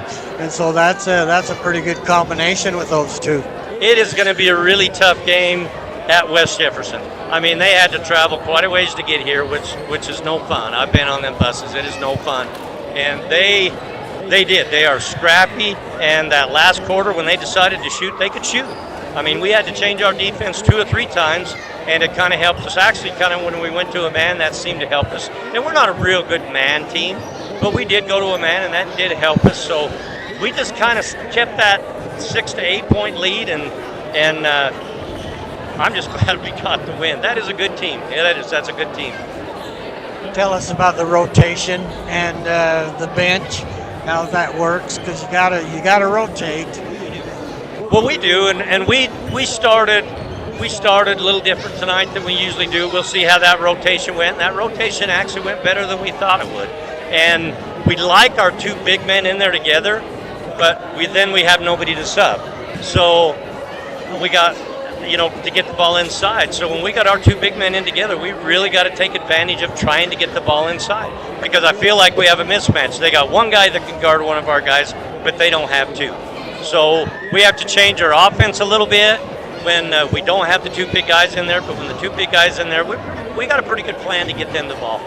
And so that's a pretty good combination with those 2. It is going to be a really tough game at West Jefferson. I mean, they had to travel quite a ways to get here, which is no fun. I've been on them buses. It is no fun. And they did. They are scrappy, and that last quarter when they decided to shoot, they could shoot. I mean, we had to change our defense 2 or 3 times, and it kind of helped us. Actually, kind of when we went to a man, that seemed to help us. And we're not a real good man team, but we did go to a man, and that did help us. So we just kind of kept that 6 to 8 point lead, and I'm just glad we got the win. That is a good team. Yeah, that's a good team. Tell us about the rotation and the bench, how that works, because you gotta rotate. Well, we do, and we started a little different tonight than we usually do. We'll see how that rotation went. And that rotation actually went better than we thought it would. And we like our 2 big men in there together, but we have nobody to sub. So we got, to get the ball inside. So when we got our 2 big men in together, we really got to take advantage of trying to get the ball inside, because I feel like we have a mismatch. They got one guy that can guard one of our guys, but they don't have 2. So we have to change our offense a little bit when we don't have the 2 big guys in there, but when the 2 big guys in there, we got a pretty good plan to get them the ball.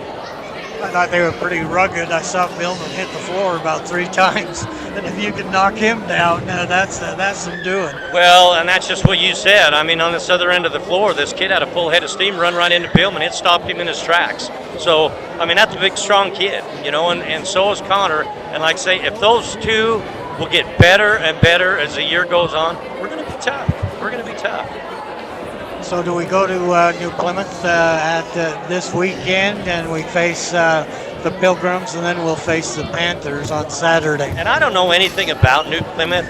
I thought they were pretty rugged. I saw Billman hit the floor about 3 times, and if you can knock him down, that's some doing. Well, and that's just what you said. I mean, on this other end of the floor, this kid had a full head of steam run right into Billman. It stopped him in his tracks. So, I mean, that's a big, strong kid, and so is Connor. And like I say, if those 2 will get better and better as the year goes on, we're going to be tough. We're going to be tough. tough. So do we go to New Plymouth this weekend, and we face the Pilgrims, and then we'll face the Panthers on Saturday? And I don't know anything about New Plymouth.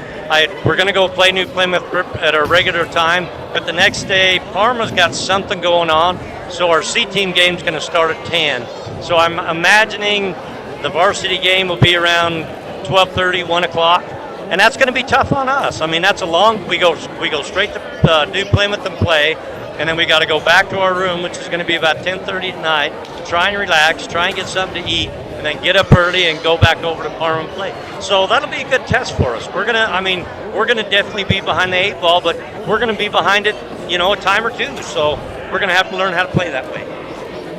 We're going to go play New Plymouth at our regular time, but the next day Parma's got something going on, so our C team game's going to start at 10. So I'm imagining the varsity game will be around 12:30, 1 o'clock, and that's going to be tough on us. I mean, that's a long. We go straight to New Plymouth and play, and then we got to go back to our room, which is going to be about 10:30 at night. Try and relax, try and get something to eat, and then get up early and go back over to Parma and play. So that'll be a good test for us. We're gonna definitely be behind the 8 ball, but we're gonna be behind it, a time or two. So we're gonna have to learn how to play that way.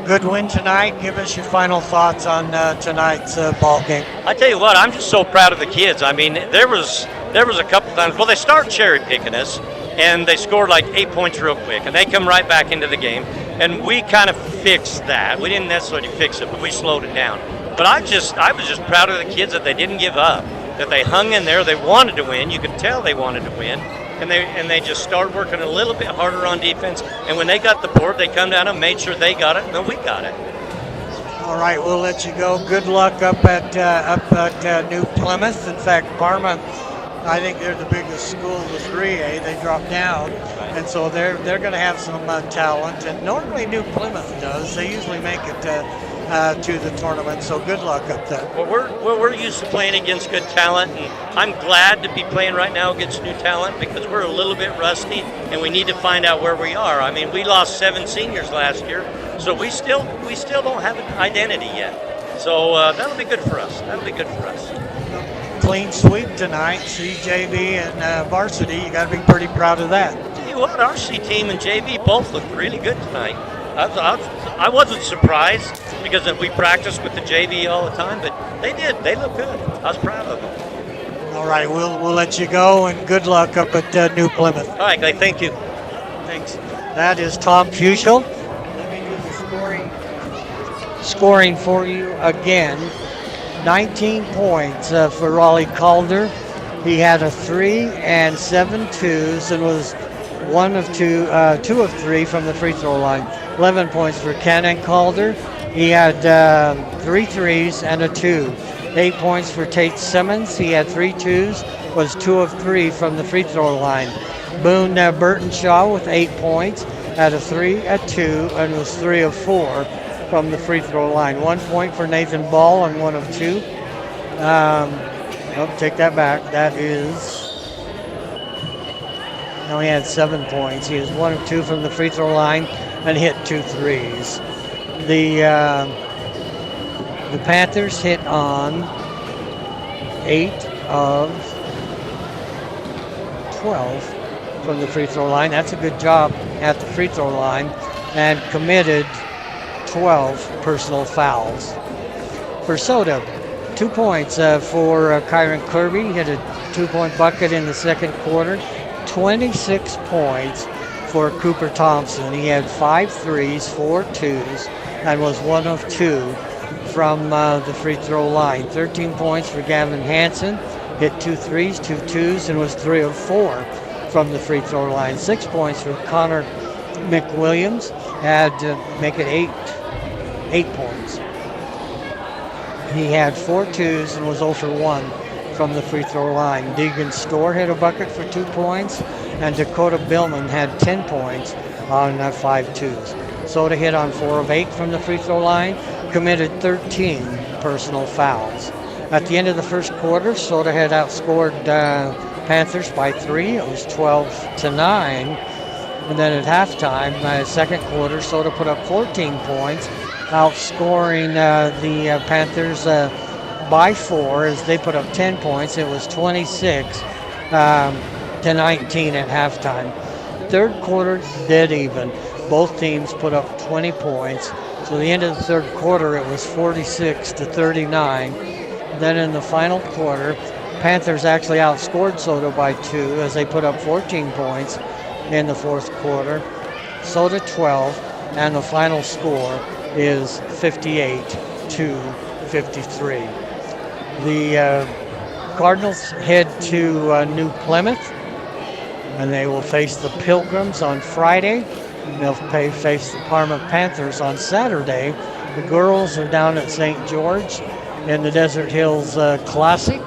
Good win tonight. Give us your final thoughts on tonight's ball game. I tell you what, I'm just so proud of the kids. I mean, there was a couple times. Well, they start cherry picking us, and they scored like 8 points real quick, and they come right back into the game, and we kind of fixed that. We didn't necessarily fix it, but we slowed it down. But I was just proud of the kids that they didn't give up, that they hung in there. They wanted to win. You could tell they wanted to win. And they just started working a little bit harder on defense. And when they got the board, they come down and made sure they got it, and then we got it. All right, we'll let you go. Good luck up at New Plymouth. In fact, Parma, I think they're the biggest school with 3A. They dropped down, and so they're going to have some talent. And normally New Plymouth does. They usually make it to the tournament. So good luck up there. Well, we're used to playing against good talent, and I'm glad to be playing right now against new talent because we're a little bit rusty, and we need to find out where we are. I mean, we lost 7 seniors last year, so we still don't have an identity yet. So that'll be good for us. Clean sweep tonight, CJV and Varsity. You got to be pretty proud of that. Tell you what, our C team and JV both looked really good tonight. I wasn't surprised because we practice with the JV all the time, but they did. They look good. I was proud of them. All right, we'll let you go, and good luck up at New Plymouth. All right, Clay, thank you. Thanks. That is Tom Fuchel. Let me do the scoring for you again. 19 points for Raleigh Calder. He had a 3 and 7 twos and was 2 of 3 from the free throw line. 11 points for Cannon Calder. He had 3 threes and a 2. 8 points for Tate Simmons. He had 3 twos, was 2 of 3 from the free throw line. Boone Burtonshaw with 8 points, had a 3, a 2, and was 3 of 4 from the free throw line. 1 point for Nathan Ball and 1 of 2. Take that back. That is. No, he had 7 points. He was 1 of 2 from the free throw line and hit 2 threes. The Panthers hit on 8 of 12 from the free throw line. That's a good job at the free throw line, and committed 12 personal fouls. For Soda, 2 points for Kyron Kirby. He hit a 2-point bucket in the second quarter. 26 points for Cooper Thompson. He had 5 threes, 4 twos, and was 1 of 2 from the free throw line. 13 points for Gavin Hansen. Hit 2 threes, 2 twos, and was 3 of 4 from the free throw line. 6 points for Connor McWilliams. Had to make it 8 points. He had 4 twos and was 0 for 1 from the free throw line. Deegan Storr hit a bucket for 2 points, and Dakota Billman had 10 points on 5 twos. Soda hit on 4 of 8 from the free throw line, committed 13 personal fouls. At the end of the first quarter, Soda had outscored Panthers by 3. It was 12-9. And then at halftime, second quarter, Soda put up 14 points, outscoring the Panthers by 4 as they put up 10 points. It was 26 to 19 at halftime. Third quarter, dead even. Both teams put up 20 points. So the end of the third quarter, it was 46 to 39. Then in the final quarter, Panthers actually outscored Soda by 2 as they put up 14 points in the fourth quarter. Soda 12, and the final score is 58 to 53. The Cardinals head to New Plymouth and they will face the Pilgrims on Friday. They'll face the Parma Panthers on Saturday. The girls are down at St. George in the Desert Hills Classic.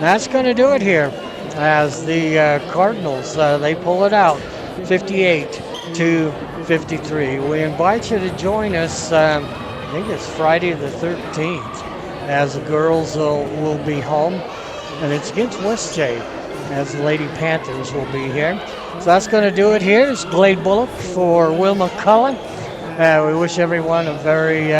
That's going to do it here as the Cardinals, they pull it out 58-53. We invite you to join us, I think it's Friday the 13th, as the girls will be home. And it's against West Jay as the Lady Panthers will be here. So that's going to do it here. It's Glade Bullock for Will McCullough. We wish everyone a very